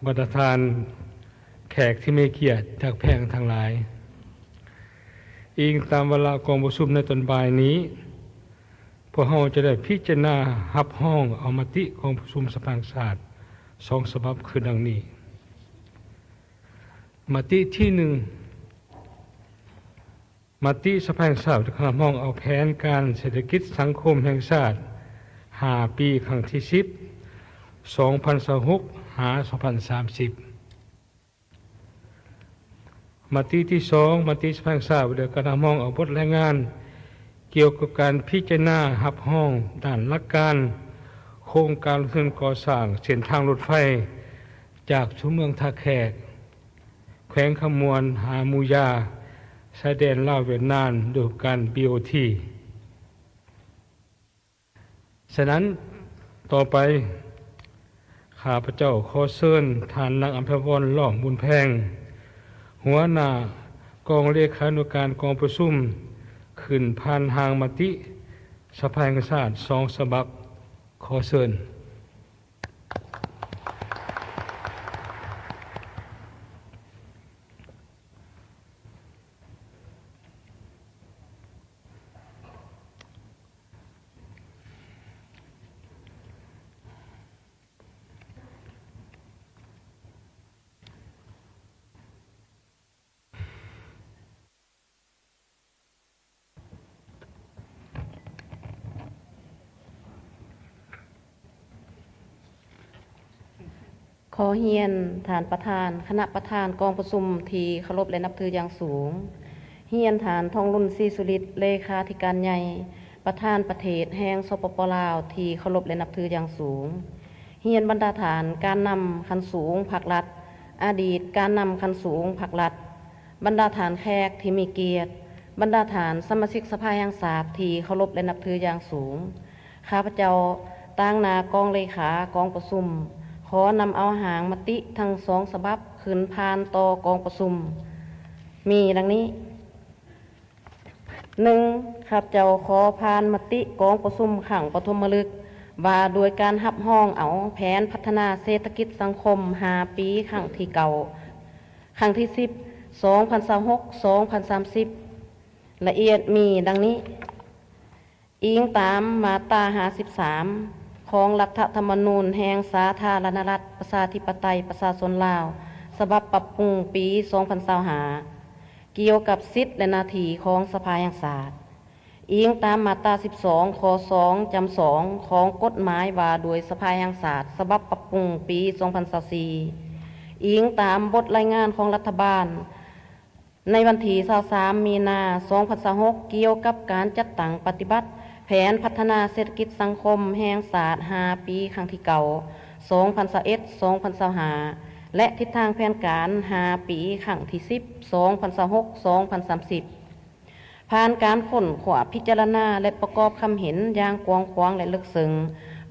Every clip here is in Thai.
บรรดาทานแขกที่ไม่เกียรติจากแพงทั้งหลายอิงตามเวลากองประชุมในตอนบ่ายนี้พวกเราจะได้พิจารณารับห้องเอามติกองประชุมสภาแห่งชาติ2 ฉบับคือดังนี้มติที่1มติสภาแห่งชาติคณะห้องเอาแผนการเศรษฐกิจสังคมแห่งชาติ5 ปีครั้งที่10 2026 หา 2030มติที่2มติสภาแห่งชาติเดือคณะห้องเอาบทรายงานเกี่ยวกับการพิจารณารับห้องด้านหลักการโครงการเพื่อก่อสร้างเส้นทางรถไฟจากชุมเมืองท่าแขกแขวงขมวนหามูยาชายแดนลาวเวียดนามโดยการ BOT ฉะนั้นต่อไปข้าพเจ้าขอเชิญท่านนางอัมพวรล้อมบุญแพงหัวหน้ากองเลขานุการกองประชุมขึ้นผ่านทางมติสภาแห่งชาติ2 ฉบับขอเชิญขอเฮียนฐานประธานคณะประธานกองประชุมที่เคารพและนับถืออย่างสูงเฮียนฐานทองรุ่นศรีสุริตเลขาธิการใหญ่ประธานประเทศแห่งสปป.ลาวที่เคารพและนับถืออย่างสูงเฮียนบรรดาฐานการนำขั้นสูงภาครัฐอดีตการนำขั้นสูงภาครัฐบรรดาฐานแขกที่มีเกียรติบรรดาฐานสมาชิกสภาแห่งชาติที่เคารพและนับถืออย่างสูงข้าพเจ้าตั้งนากองเลขากองประชุมขอนำเอาหางมติทั้ง2 ฉบับขึ้นผ่านต่อกองประชุมมีดังนี้ 1. ข้าพเจ้าขอผ่านมติกองประชุมขังปฐมฤกษ์ว่าโดยการรับห้องเอาแผนพัฒนาเศรษฐกิจสังคม5 ปีครั้งที่เก่าครั้งที่10 2026-2030ละเอียดมีดังนี้อิงตามมาตรา53ของรัฐธรรมนูญแห่งสาธารณรัฐประชาธิปไตยประชาชนลาวฉบับปรับปรุงปี2025เกี่ยวกับสิทธิและหน้าที่ของสภาแห่งชาติอิงตามมาตรา12ข้อ2จำ2ของกฎหมายว่าโดยสภาแห่งชาติฉบับปรับปรุงปี2024อิงตามบทรายงานของรัฐบาลในวันที่23มีนา2026เกี่ยวกับการจัดตั้งปฏิบัติแผนพัฒนาเศรษฐกิจสังคมแห่งชาติ5 ปีครั้งที่เก่า2021-2025และทิศทางแผนการ5 ปีครั้งที่10 2026-2030ผ่านการค้นคว้าพิจารณาและประกอบคำเห็นอย่างกว้างขวางและลึกซึ้ง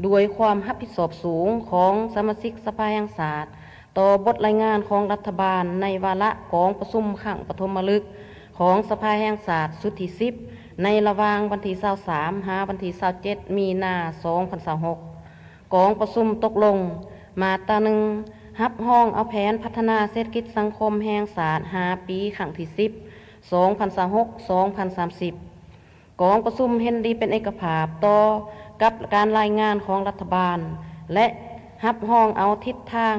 ด้วยความรับผิดชอบสูงของสมาชิกสภาแห่งชาติต่อบทรายงานของรัฐบาลในวาระของประชุมครั้งปฐมฤกษ์ของสภาแห่งชาติสุดที่10ในระหว่างวันที่23หาวันที่27มีนา2026กองประชุมตกลงมาตรา1รับห้องเอาแผนพัฒนาเศรษฐกิจสังคมแห่งชาติ5 ปีครั้งที่10 2026-2030กองประชุมเห็นดีเป็นเอกภาพต่อกับการรายงานของรัฐบาลและรับห้องเอาทิศทาง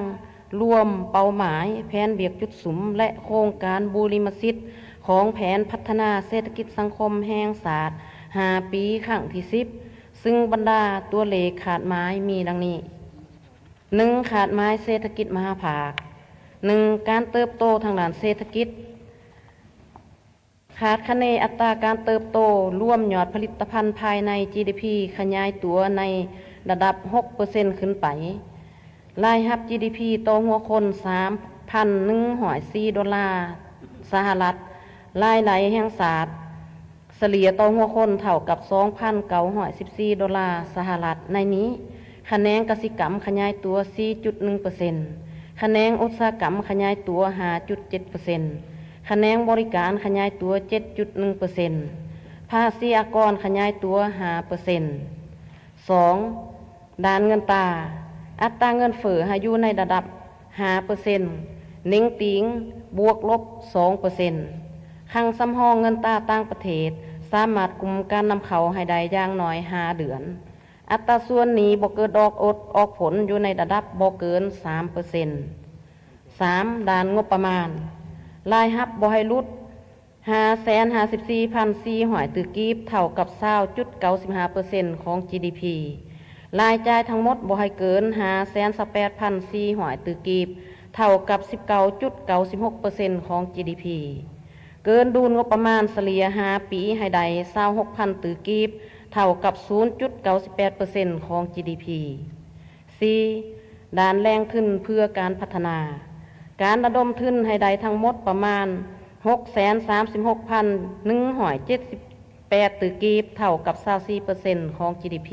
รวมเป้าหมายแผนเบียกจุดสุมและโครงการบูริมสิทธิ์ของแผนพัฒนาเศรษฐกิจสังคมแห่งชาติ5 ปีครั้งที่10ซึ่งบรรดาตัวเลขขาดหมายมีดังนี้ 1. ขาดหมายเศรษฐกิจมหาภาค 1. การเติบโตทางด้านเศรษฐกิจขาดคะเนอัตราการเติบโตร่วมยอดผลิตภัณฑ์ภายใน GDP ขยายตัวในระดับ 6% ขึ้นไปรายรับ GDP ต่อหัวคน 3,104 ดอลลาร์สหรัฐรายได้แห่งชาติเฉลี่ยต่อหัวคนเท่ากับ 2,914 ดอลลาร์สหรัฐในนี้คะแนนกสิกรรมขยายตัว 4.1% คะแนนอุตสาหกรรมขยายตัว 5.7%คะแนนบริการขยายตัว 7.1% ภาษีอากรขยายตัว 5% 2. ด้านเงินตราอัตราเงินเฟ้ออยู่ในระดับ 5%เน็งติงบวกลบ 2%คังสำรองเงินตราต่างประเทศสามารถกุมการนำเข้าให้ได้อย่างน้อย5 เดือน อัตราส่วนนี้บ่เกิดออกผลอยู่ในระดับบ่เกิน 3% 3. ด้านงบประมาณรายรับบ่ให้หลุด 554,400 ตื้อกีบเท่ากับ 20.95% ของ GDP รายจ่ายทั้งหมดบ่ให้เกิน 528,400 ตื้อกีบเท่ากับ 19.96% ของ GDP เกินดุลงบประมาณเฉลี่ย5 ปีให้ได้ 26,000 ตื้อกีบเท่ากับ 0.98% ของ GDP 4. ด้านแรงทุนเพื่อการพัฒนาการระดมทุนให้ได้ทั้งหมดประมาณ 636,178 ตื้อกีบเท่ากับ 24% ของ GDP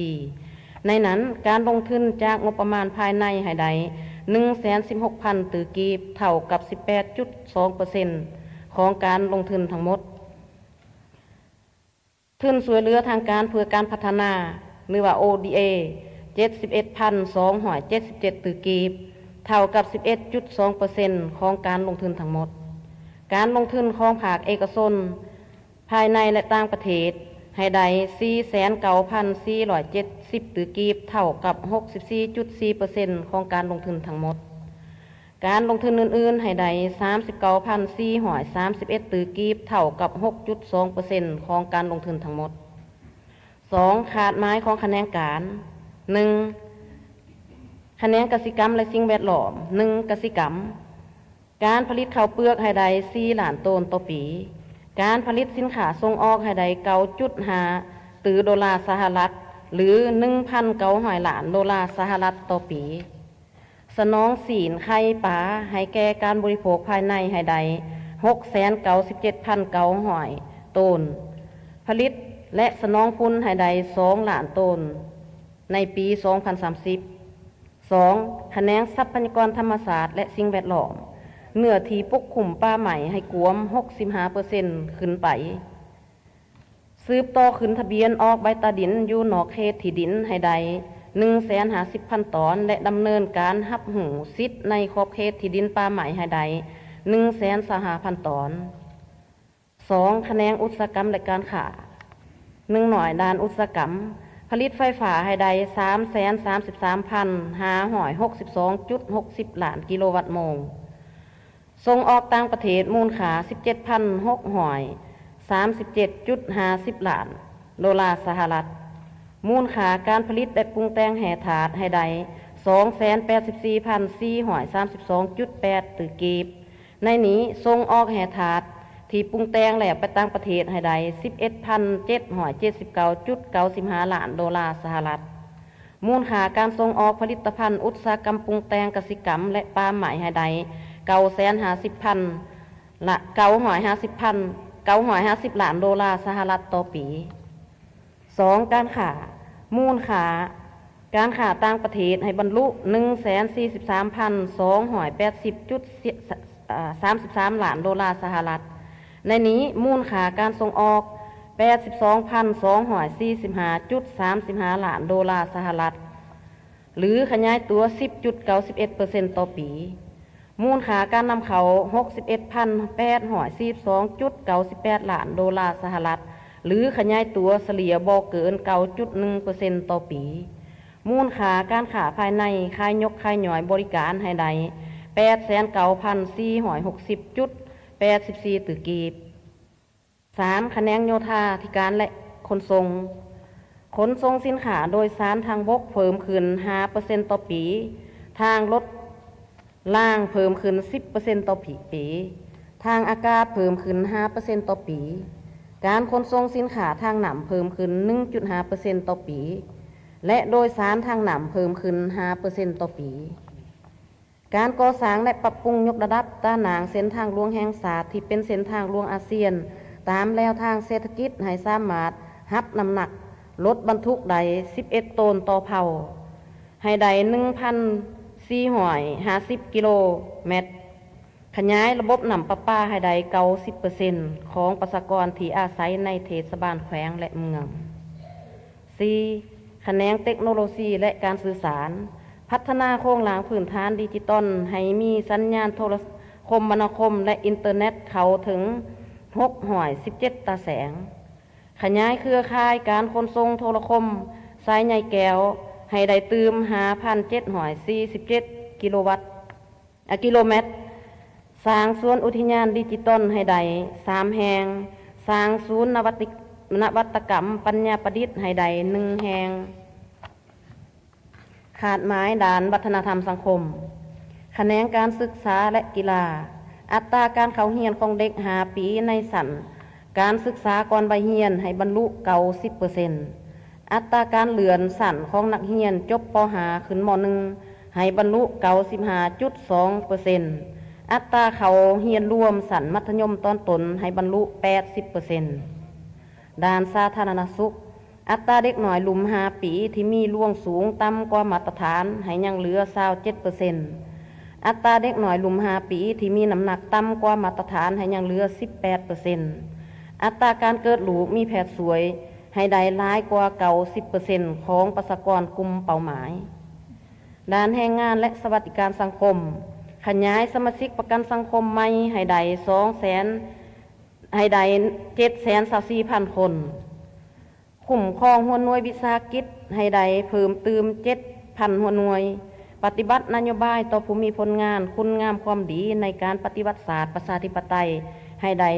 ในนั้นการลงทุนจากงบประมาณภายในให้ได้ 116,000 ตื้อกีบเท่ากับ 18.2% ของการลงทุนทั้งหมดทุนช่วยเหลือทางการเพื่อการพัฒนาหรือว่า ODA 71,277 ตื้อกีบเท่ากับ 11.2% ของการลงทุนทั้งหมดการลงทุนของภาคเอกชนภายในและต่างประเทศให้ได้ 49,470 ตื้อกีบเท่ากับ 64.4% ของการลงทุนทั้งหมดการลงทุนอื่นๆให้ได้ 39,431 ตื้อกีบเท่ากับ 6.2% ของการลงทุนทั้งหมด 2. ขาดหมายของคะแนนการ 1. คะแนนกสิกรรมและสิ่งแวดล้อม 1. กสิกรรมการผลิตข้าวเปลือกให้ได้ 4 ล้านตันต่อปีการผลิตสินค้าส่งออกให้ได้ 9.5 ตื้อดอลลาร์สหรัฐหรือ 1,900 ล้านดอลลาร์สหรัฐต่อปีสนองศีลไข่ปลาให้แก่การบริโภคภายในให้ได้ 697,900 ตันผลิตและสนองพุนให้ได้ 2 ล้านตันในปี 2030 2. คะแนนทรัพยากรธรรมศาสตร์และสิ่งแวดล้อมเนื้อที่ปกคลุมป่าไม้ให้กวม 65% ขึ้นไปสืบต่อขึ้นทะเบียนออกใบตาดินอยู่นอกเขตที่ดินให้ได้ 150,000 ตอนและดำเนินการรับหูสิทธิ์ในขอบเขตที่ดินป่าไม้ให้ได้ 125,000 ตอน 2. คะแนนอุตสาหกรรมและการค้าหน่อยด้านอุตสาหกรรมผลิตไฟฟ้าให้ได้ 333,562.60 ล้านกิโลวัตต์โมงส่งออกต่างประเทศมูลค่า 17,637.50 ล้านดอลลาร์สหรัฐมูลค่าการผลิตและปรุงแต่งแห่ถาดให้ได้ 284,432.8 ตื้อกีบในนี้ส่งออกแห่ถาดที่ปรุงแต่งแล้วไปต่างประเทศให้ได้ 11,779.95 ล้านดอลลาร์สหรัฐมูลค่าการส่งออกผลิตภัณฑ์อุตสาหกรรมปรุงแต่งกสิกรรมและป่าไม้ให้ได้ 950,000 ล้านดอลลาร์สหรัฐต่อปี 2. การค้ามูลค่าการค้าต่างประเทศให้บรรลุ 143,280.33 ล้านดอลลาร์สหรัฐในนี้มูลค่าการส่งออก 82,245.35 ล้านดอลลาร์สหรัฐหรือขยายตัว 10.91% ต่อปีมูลค่าการนำเข้า 61,842.98 ล้านดอลลาร์สหรัฐหรือขยายตัวเฉลี่ยบ่เกิน 9.1% ต่อปีมูลค่าการค้าภายในขายยกขายหย่อยบริการให้ได้ 8,9,460.84 ตื้อกีบ 3. คะแนนโยธาธิการและขนส่งสินค้าโดยสารทางบกเพิ่มขึ้น 5% ต่อปีทางรถล่างเพิ่มขึ้น 10% ต่อปีทางอากาศเพิ่มขึ้น 5% ต่อปีการขนส่งสินค้าทางน้ำเพิ่มขึ้น 1.5% ต่อปีและโดยสารทางน้ำเพิ่มขึ้น 5% ต่อปีการก่อสร้างและปรับปรุงยกระดับตานางเส้นทางหลวงแห่งชาติที่เป็นเส้นทางหลวงอาเซียนตามแนวทางเศรษฐกิจให้สามารถรับน้ำหนักรถบรรทุกได้ 11 ตันต่อเผาให้ได้ 1,450 กิโลเมตรขยายระบบน้ำประปาให้ได้ 90% ของประชากรที่อาศัยในเทศบาลแขวงและเมือง 4. คะแนนเทคโนโลยีและการสื่อสาร พัฒนาโครงหลังพื้นฐานดิจิตอลให้มีสัญญาณโทรคมนาคมและอินเทอร์เน็ตเข้าถึง617 ตาแสงขยายเครือข่ายการขนส่งโทรคมสายใหญ่แก้วให้ได้ตื่ม 5,747 กิโลเมตรสร้างสวนอุทยานดิจิตอลให้ได้3 แห่งสร้างศูนย์นวัตกรรมปัญญาประดิษฐ์ให้ได้1 แห่งขาดหมายด้านวัฒนธรรมสังคมแขนงการศึกษาและกีฬาอัตราการเข้าเรียนของเด็ก5 ปีในสันการศึกษาก่อนใบเรียนให้บรรลุ90%อัตราการเลื่อนสันของนักเรียนจบป .5 ขึ้นม .1 ให้บรรลุ95.2%อัตราเข้าเรียนรวมสันมัธยมตอนต้นให้บรรลุ80%ด้านสาธารณสุขอัตราเด็กหน่อยหลุม5 ปีที่มีร่วงสูงต่ำกว่ามาตรฐานให้ยังเหลือ27%อัตราเด็กหน่อยหลุม5 ปีที่มีน้ำหนักต่ำกว่ามาตรฐานให้ยังเหลือ18%อัตราการเกิดลูกมีแพทย์สวยให้ได้หลายกว่า90%ของประชากรกลุ่มเป้าหมายด้านแรงงานและสวัสดิการสังคมขยายสมาชิกประกันสังคมใหม่ให้ได้724,000 คนคุ้มครองหัวหน่วยวิสาหกิจให้ได้เพิ่มเติม 7,000 หัวหน่วยปฏิบัตินโยบายต่อผู้มีผลงานคุณงามความดีในการปฏิวัติศาสตร์ประชาธิปไตยให้ได้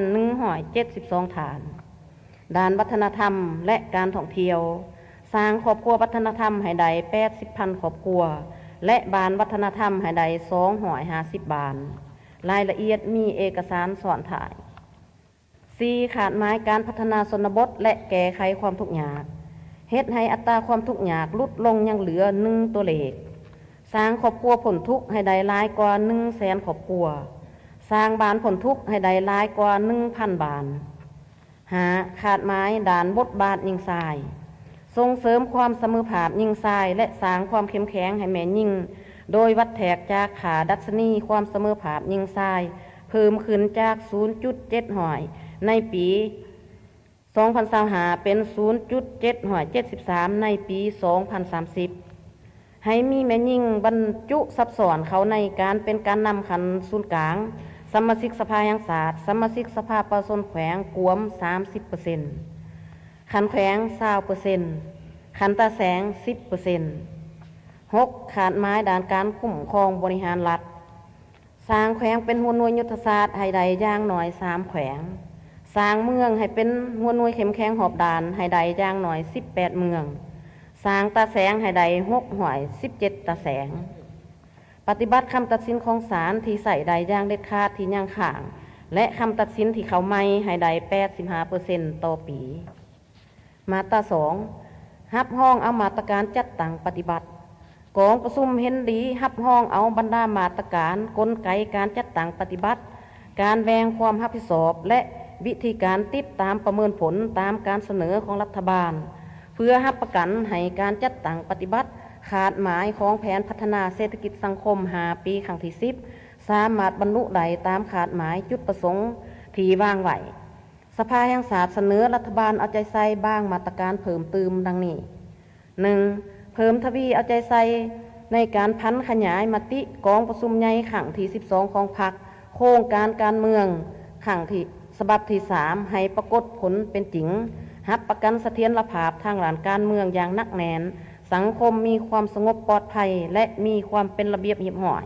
36,172 ฐานด้านวัฒนธรรมและการท่องเที่ยวสร้างครอบครัววัฒนธรรมให้ได้ 80,000 ครอบครัวและบ้านวัฒนธรรมให้ได้250 บ้านรายละเอียดมีเอกสารสอนถ่าย 4. ขาดหมายการพัฒนาชนบทและแก้ไขความทุกข์ยากเฮ็ดให้อัตราความทุกข์ยากลดลงยังเหลือ1 ตัวเลขสร้างครอบครัวพ้นทุกข์ให้ได้หลายกว่า 100,000 ครอบครัวสร้างบ้านพ้นทุกข์ให้ได้หลายกว่า 1,000 บ้าน 5. ขาดหมายด่านบทบาทหญิงชายส่งเสริมความเสมอภาคหญิงชายและสร้างความเข้มแข็งให้แม่หญิงโดยวัดแทกจากขาดัชนีความเสมอภาคหญิงชายเพิ่มขึ้นจาก 0.7 หอยในปี 2025 เป็น 0.773 ในปี 2030 ให้มีแม่หญิงบรรจุซับซ้อนเขาในการเป็นการนำขันศูนย์กลางสมาชิกสภาแห่งชาติสมาชิกสภาประชาชนแขวงกวม 30%ขันแขวง 20%ขันตาแสง 10% 6. ขาดไม้ด้านการคุ้มครองบริหารรัฐสร้างแขวงเป็นหัวหน่วยยุทธศาสตร์ให้ได้อย่างน้อย3 แขวงสร้างเมืองให้เป็นหัวหน่วยเข้มแข็งหอบด่านให้ได้อย่างน้อย18 เมืองสร้างตาแสงให้ได้17 ตาแสงปฏิบัติคำตัดสินของศาลที่ใส่ได้อย่างเด็ดขาดที่ยังข่างและคำตัดสินที่เขาไม่ให้ได้ 85% ต่อปีมาตรา 2. รับห้องเอามาตรการจัดตั้งปฏิบัติกองประชุมเห็นดีรับห้องเอาบรรดามาตรการกลไกการจัดตั้งปฏิบัติการแบ่งความรับผิดชอบและวิธีการติดตามประเมินผลตามการเสนอของรัฐบาลเพื่อรับประกันให้การจัดตั้งปฏิบัติขาดหมายของแผนพัฒนาเศรษฐกิจสังคม5 ปีครั้งที่ 10สามารถบรรลุได้ตามขาดหมายจุดประสงค์ที่วางไว้สภาแห่งชาติเสนอรัฐบาลเอาใจใส่บ้างมาตรการเพิ่มเติมดังนี้ 1. เพิ่มทวีเอาใจใส่ในการพันขยายมติกองประชุมใหญ่ครั้งที่ 12 ของพรรคโครงการการเมืองครั้งที่ฉบับที่ 3ให้ปรากฏผลเป็นจริงรับประกันเสถียรภาพทางด้านการเมืองอย่างหนักแน่นสังคมมีความสงบปลอดภัยและมีความเป็นระเบียบเรียบร้อย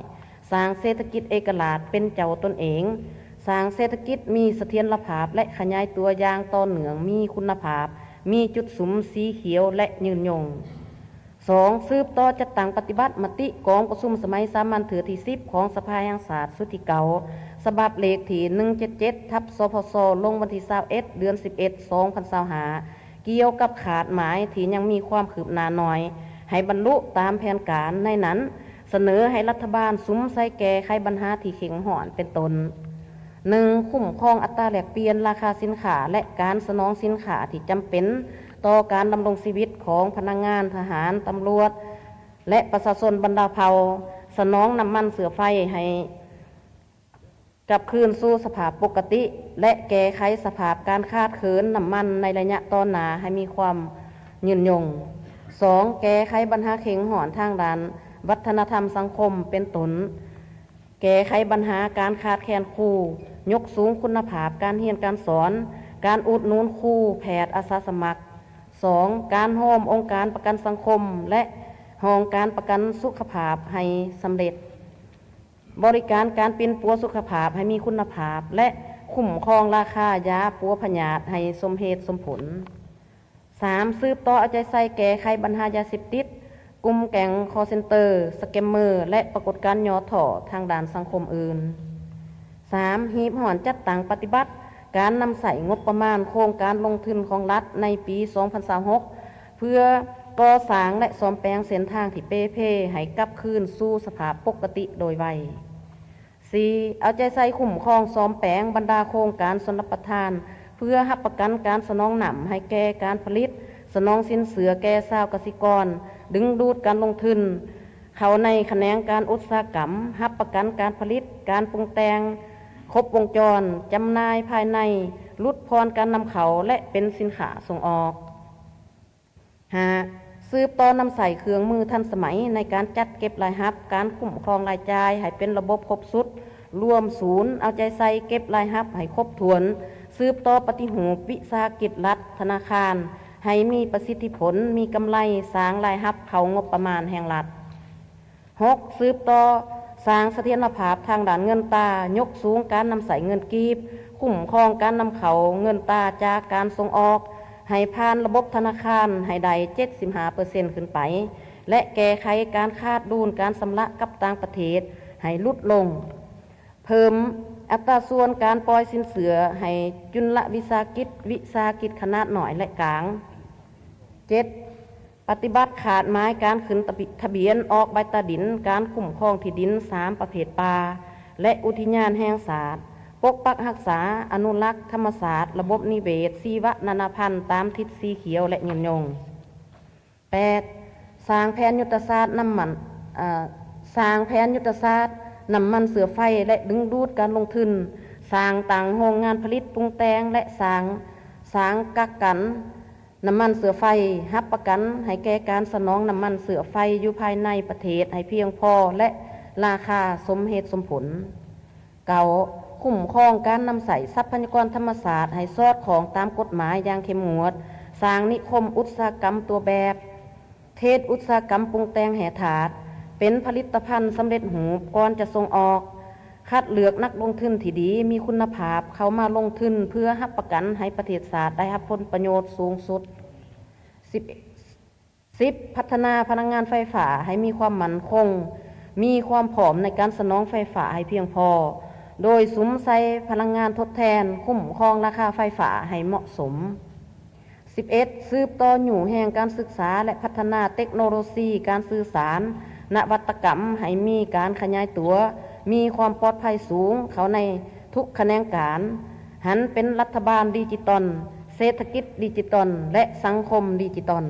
สร้างเศรษฐกิจเอกราชเป็นเจ้าตนเองสร้างเศรษฐกิจมีเสถียรภาพและขยายตัวอย่างต่อเนื่องมีคุณภาพมีจุดสุมสีเขียวและยืนยง 2. สืบต่อจัดตั้งปฏิบัติมติกองประชุมสมัยสามัญถือที่ 10ของสภาแห่งชาติสุดที่เก่าฉบับเลขที่177ทับสพสลงวันที่21เดือน11 2025เกี่ยวกับขาดหมายที่ยังมีความคืบหน้าน้อยให้บรรลุตามแผนการในนั้นเสนอให้รัฐบาลสุมใส่แก้ไขปัญหาที่เข็งหอนเป็นต้น 1. คุ้มครองอัตราแลกเปลี่ยนราคาสินค้าและการสนองสินค้าที่จำเป็นต่อการดำรงชีวิตของพนักงานทหารตำรวจและประชาชนบรรดาเผ่าสนองน้ำมันเสือไฟให้กลับคืนสู่สภาพปกติและแก้ไขสภาพการขาดเขินน้ำมันในระยะต่อหน้าให้มีความยืนยง 2. แก้ไขปัญหาเข่งหอนทางด้านวัฒนธรรมสังคมเป็นต้นแก้ไขปัญหาการขาดแคลนครูยกสูงคุณภาพการเรียนการสอนการอุดหนุนครูแพทย์อาสาสมัคร 2. การร่วมองค์การประกันสังคมและห้องการประกันสุขภาพให้สำเร็จบริการการปิ่นปัวสุขภาพให้มีคุณภาพและคุ้มครองราคายาปัวพยาธิให้สมเหตุสมผล 3. สืบต่อเอาใจใส่แก้ไขปัญหายาเสพติดกลุ่มแก๊งคอลเซ็นเตอร์สแกมเมอร์และปรากฏการณ์ย่อถ่อทางด้านสังคมอื่น 3. หีบหอนจัดตั้งปฏิบัติการนำใส่งบประมาณโครงการลงทุนของรัฐในปี 2026 เพื่อก่อสร้างและซ่อมแปลงเส้นทางที่เป้เพ่ให้กลับคืนสู่สภาพปกติโดยไว 4. เอาใจใส่คุ้มครองซ่อมแปลงบรรดาโครงการชนรับประทานเพื่อรับประกันการสนองหนำให้แก่การผลิตสนองสินเสือแก่ชาวเกษตรกรดึงดูดการลงทุนเข้าในแขนงการอุตสาหกรรมรับประกันการผลิตการปรุงแต่งครบวงจรจำหน่ายภายในลดพรการนำเข้าและเป็นสินค้าส่งออก 5. สืบต่อนำใส่เครื่องมือทันสมัยในการจัดเก็บรายรับการคุ้มครองรายจ่ายให้เป็นระบบครบสุดรวมศูนย์เอาใจใส่เก็บรายรับให้ครบถ้วนสืบต่อปฏิรูปวิสาหกิจรัฐธนาคารให้มีประสิทธิผลมีกำไรสร้างรายรับเข้างบประมาณแห่งรัฐ 6. สืบต่อสร้างเสถียรภาพทางด้านเงินตายกสูงการนำใส่เงินกีบคุ้มครองการนำเข้าเงินตาจากการส่งออกให้ผ่านระบบธนาคารให้ได้ 75% ขึ้นไปและแก้ไขการขาดดุลการชำระกับต่างประเทศให้ลดลงเพิ่มอัตราส่วนการปล่อยสินเสือให้จุลวิสาหกิจขนาดหน่อยและกลาง 7. ปฏิบัติขาดไม้การขึ้นทะเบียนออกใบตาดินการคุ้มครองที่ดิน3ประเภทป่าและอุทยานแห่งชาติปกปักรักษาอนุรักษ์ธรรมศาสตร์ระบบนิเวศชีวนานาพันธุ์ตามทิศสีเขียวและเงียบยง 8. สร้างแผนยุทธศาสตร์น้ำมันเสือไฟและดึงดูดการลงทุนสร้างต่างโรงงานผลิตปรุงแต่งและสร้างกักกันน้ำมันเสือไฟรับประกันให้แก่การสนองน้ำมันเสือไฟอยู่ภายในประเทศให้เพียงพอและราคาสมเหตุสมผล 9. คุ้มครองการนำใส่ทรัพยากรธรรมศาสตร์ให้สอดคล้องตามกฎหมายอย่างเข้มงวดสร้างนิคมอุตสาหกรรมตัวแบบเทศอุตสาหกรรมปรุงแต่งแห่ถาดเป็นผลิตภัณฑ์สำเร็จรูปก่อนจะส่งออกคัดเลือกนักลงทุนที่ดีมีคุณภาพเข้ามาลงทุนเพื่อรับประกันให้ประเทศชาติได้รับผลประโยชน์สูงสุด 10. พัฒนาพลังงานไฟฟ้าให้มีความมั่นคงมีความพร้อมในการสนองไฟฟ้าให้เพียงพอโดยสุมใส่พลังงานทดแทนคุ้มครองราคาไฟฟ้าให้เหมาะสม 11. สืบต่ออยู่แห่งการศึกษาและพัฒนาเทคโนโลยีการสื่อสารนวัตกรรมให้มีการขยายตัวมีความปลอดภัยสูงเข้าในทุกแขนงการหันเป็นรัฐบาลดิจิตอลเศรษฐกิจดิจิตอลและสังคมดิจิตอล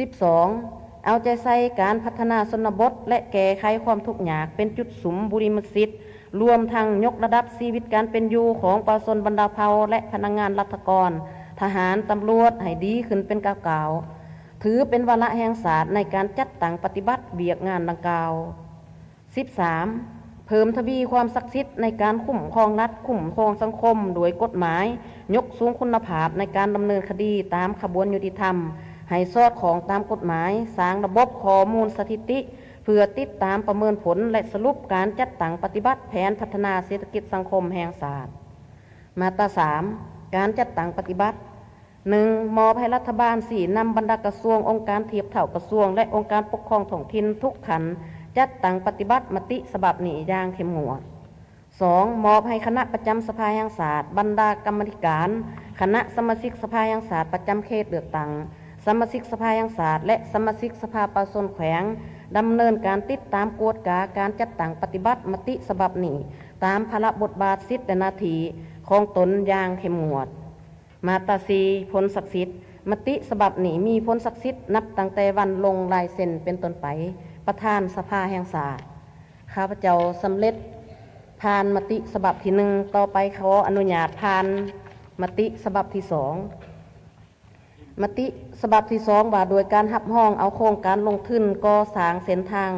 12. เอาใจใส่การพัฒนาชนบทและแก้ไขความทุกข์ยากเป็นจุดสุมบุริมสิทธิ์รวมทั้งยกระดับชีวิตการเป็นอยู่ของประชาชนบรรดาเผ่าและพนักงานรัฐกรทหารตำรวจให้ดีขึ้นเป็นก้าวๆถือเป็นวาระแห่งศาสตร์ในการจัดตั้งปฏิบัติเบียกงานดังกล่าว 13. เพิ่มทวีความศักดิ์สิทธิ์ในการคุ้มครองรัฐคุ้มครองสังคมโดยกฎหมายยกสูงคุณภาพในการดำเนินคดีตามขบวนยุติธรรมให้สอดคล้องตามกฎหมายสร้างระบบข้อมูลสถิติเพื่อติดตามประเมินผลและสรุปการจัดตั้งปฏิบัติแผนพัฒนาเศรษฐกิจสังคมแห่งชาติมาตรา 3. การจัดตั้งปฏิบัติ 1. มอบให้รัฐบาล4นำบรรดากระทรวงองค์การเทียบเท่ากระทรวงและองค์การปกครองท้องถิ่นทุกขันจัดตั้งปฏิบัติมติฉบับนี้อย่างเข้มงวด 2. มอบให้คณะประจำสภาแห่งชาติบรรดากรรมาธิการคณะสมาชิกสภาแห่งชาติประจำเขตเลือกตั้งสมาชิกสภาแห่งชาติและสมาชิกสภาประชาชนแขวงดำเนินการติดตามกวดกาการจัดตั้งปฏิบัติมติฉบับนี้ตามภาระบทบาทสิทธิและหน้าที่ของตนอย่างเข้มงวดมาตรา 4. ผลศักดิ์สิทธิ์มติฉบับนี้มีผลศักดิ์สิทธิ์นับตั้งแต่วันลงลายเซ็นเป็นต้นไปประธานสภาแห่งชาติข้าพเจ้าสำเร็จผ่านมติฉบับที่ 1ต่อไปขออนุญาตผ่านมติฉบับที่ 2 มติฉบับที่2ว่าโดยการรับห้องเอาโครงการลงทุนก่อสร้างเส้นทาง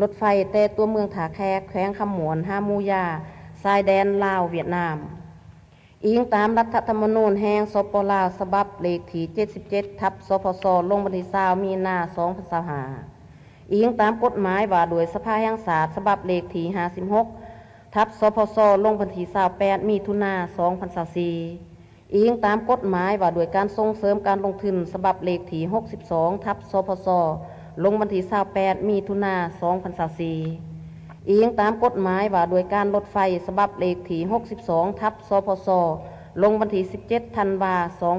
รถไฟแต่ตัวเมืองถาแขกแขวงคำหมวนฮามูยาชายแดนลาวเวียดนามอิงตามรัฐธรรมนูญแห่งสปปลาวฉบับเลขที่77ทับสพสลงวันที่20มีนา2025อิงตามกฎหมายว่าโดยสภาแห่งชาติฉบับเลขที่56ทับสพสลงวันที่28มิถุนา2024อิงตามกฎหมายว่าโดยการส่งเสริมการลงทุนฉบับเลขที่62ทับสพสลงวันที่28มิถุนา2024อิงตามกฎหมายว่าโดยการรถไฟฉบับเลขที่62ทับสพสลงวันที่17ธันวาคม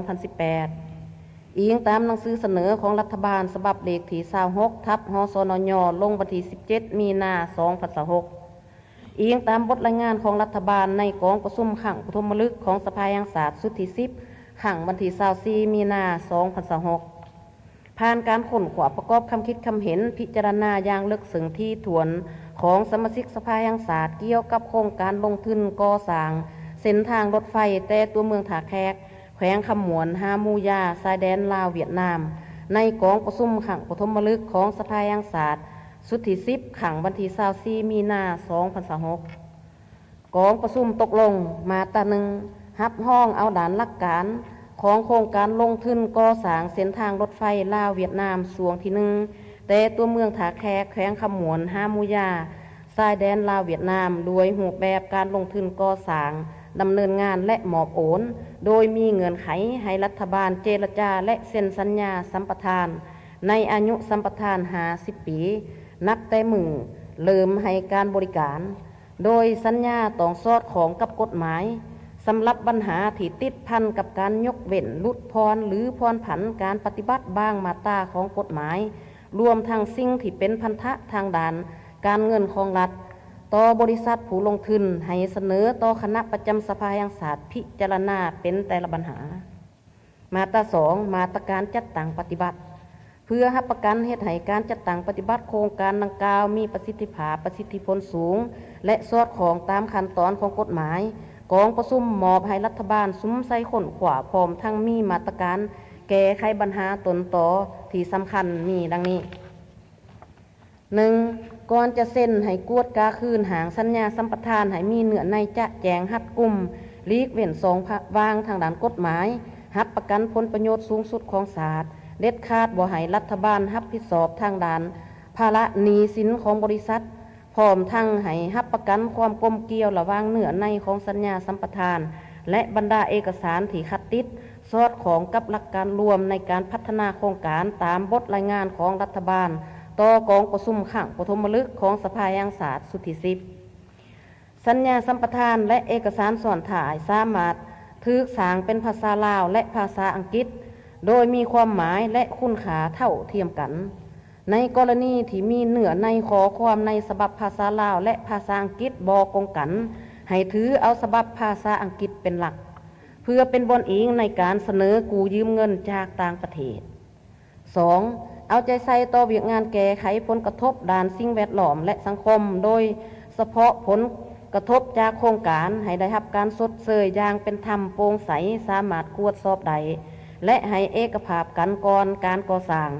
2018อิงตามหนังสือเสนอของรัฐบาลฉบับเลขที่26ทับหสนยลงวันที่17มีนา2026อิงตามบทรายงานของรัฐบาลในกองประชุมขังปฐมฤกษ์ของสภาแห่งชาติสุดที่10ขังวันที่24มีนา2026ผ่านการค้นขวาประกอบคำคิดคำเห็นพิจารณาอย่างลึกซึ้งที่ถ่วนของสมาชิกสภาแห่งชาติเกี่ยวกับโครงการลงทุนก่อสร้างเส้นทางรถไฟแต่ตัวเมืองถาแขกแขวงคำหมวนฮามูยาชายแดนลาวเวียดนามในกองประชุมขังปฐมฤกษ์ของสภาแห่งชาติสุดที่10ขังวันที่24มีนา2026กองประชุมตกลงมาตรา1รับห้องเอาด่านหลักการของโครงการลงทุนก่อสร้างเส้นทางรถไฟลาวเวียดนามส่วนที่1แต่ตัวเมืองถาแขกแขวงคำหมวนฮามูยาชายแดนลาวเวียดนามโดยรูปแบบการลงทุนก่อสร้างดำเนินงานและมอบโอนโดยมีเงื่อนไขให้รัฐบาลเจรจาและเซ็นสัญญาสัมปทานในอายุสัมปทาน50 ปีนับแต่มือเริ่มให้การบริการโดยสัญญาต้องสอดคล้องกับกฎหมายสำหรับปัญหาที่ติดพันกับการยกเว้นลดพรหรือพรผันการปฏิบัติบางมาตราของกฎหมายรวมทั้งสิ่งที่เป็นพันธะทางด่านการเงินของรัฐต่อบริษัทผู้ลงทุนให้เสนอต่อคณะประจำสภาแห่งชาติพิจารณาเป็นแต่ละปัญหามาตรา2มาตรการจัดตั้งปฏิบัติเพื่อรับประกันเฮ็ดให้การจัดตั้งปฏิบัติโครงการดังกล่าวมีประสิทธิภาพประสิทธิผลสูงและสอดคล้องตามขั้นตอนของกฎหมายกองประชุมมอบให้รัฐบาลซุ้มใส่ค้นขวาพร้อมทั้งมีมาตรการแก้ไขปัญหาตนต่อที่สำคัญมีดังนี้ 1. ก่อนจะเซ็นให้กวดกาคืนหางสัญญาสัมปทานให้มีเนื้อในจะแจงหัดกลุ่มลีกเว้น2วางทางด้านกฎหมายรับประกันผลประโยชน์สูงสุดของศาลเด็ดขาดบ่ให้รัฐบาลรับผิดชอบทางด้านภาระหนี้สินของบริษัทพร้อมทั้งให้รับประกันความกลมเกลี่ยวระหว่างเนื้อในของสัญญาสัมปทานและบรรดาเอกสารที่ขัดติดสอดคล้องกับหลักการรวมในการพัฒนาโครงการตามบทรายงานของรัฐบาลต่อกองประชุมขังปฐมฤกษ์ของสภาแห่งชาติสุดที่10สัญญาสัมปทานและเอกสารส่วนถ่ายสามารถถูกสร้างเป็นภาษาลาวและภาษาอังกฤษโดยมีความหมายและคุณค่าเท่าเทียมกันในกรณีที่มีเนื้อในขอความในฉบับภาษาลาวและภาษาอังกฤษบ่ตรงกันให้ถือเอาฉบับภาษาอังกฤษเป็นหลักเพื่อเป็นบนอิงในการเสนอกู้ยืมเงินจากต่างประเทศ 2. เอาใจใส่ต่อวิงานแก้ไขผลกระทบด้านสิ่งแวดล้อมและสังคมโดยเฉพาะผลกระทบจากโครงการให้ได้รับการชดเชยอย่างเป็นธรรมโปร่งใสสามารถตรวจสอบได้และให้เอกภาพกันก่อนการก่อสร้าง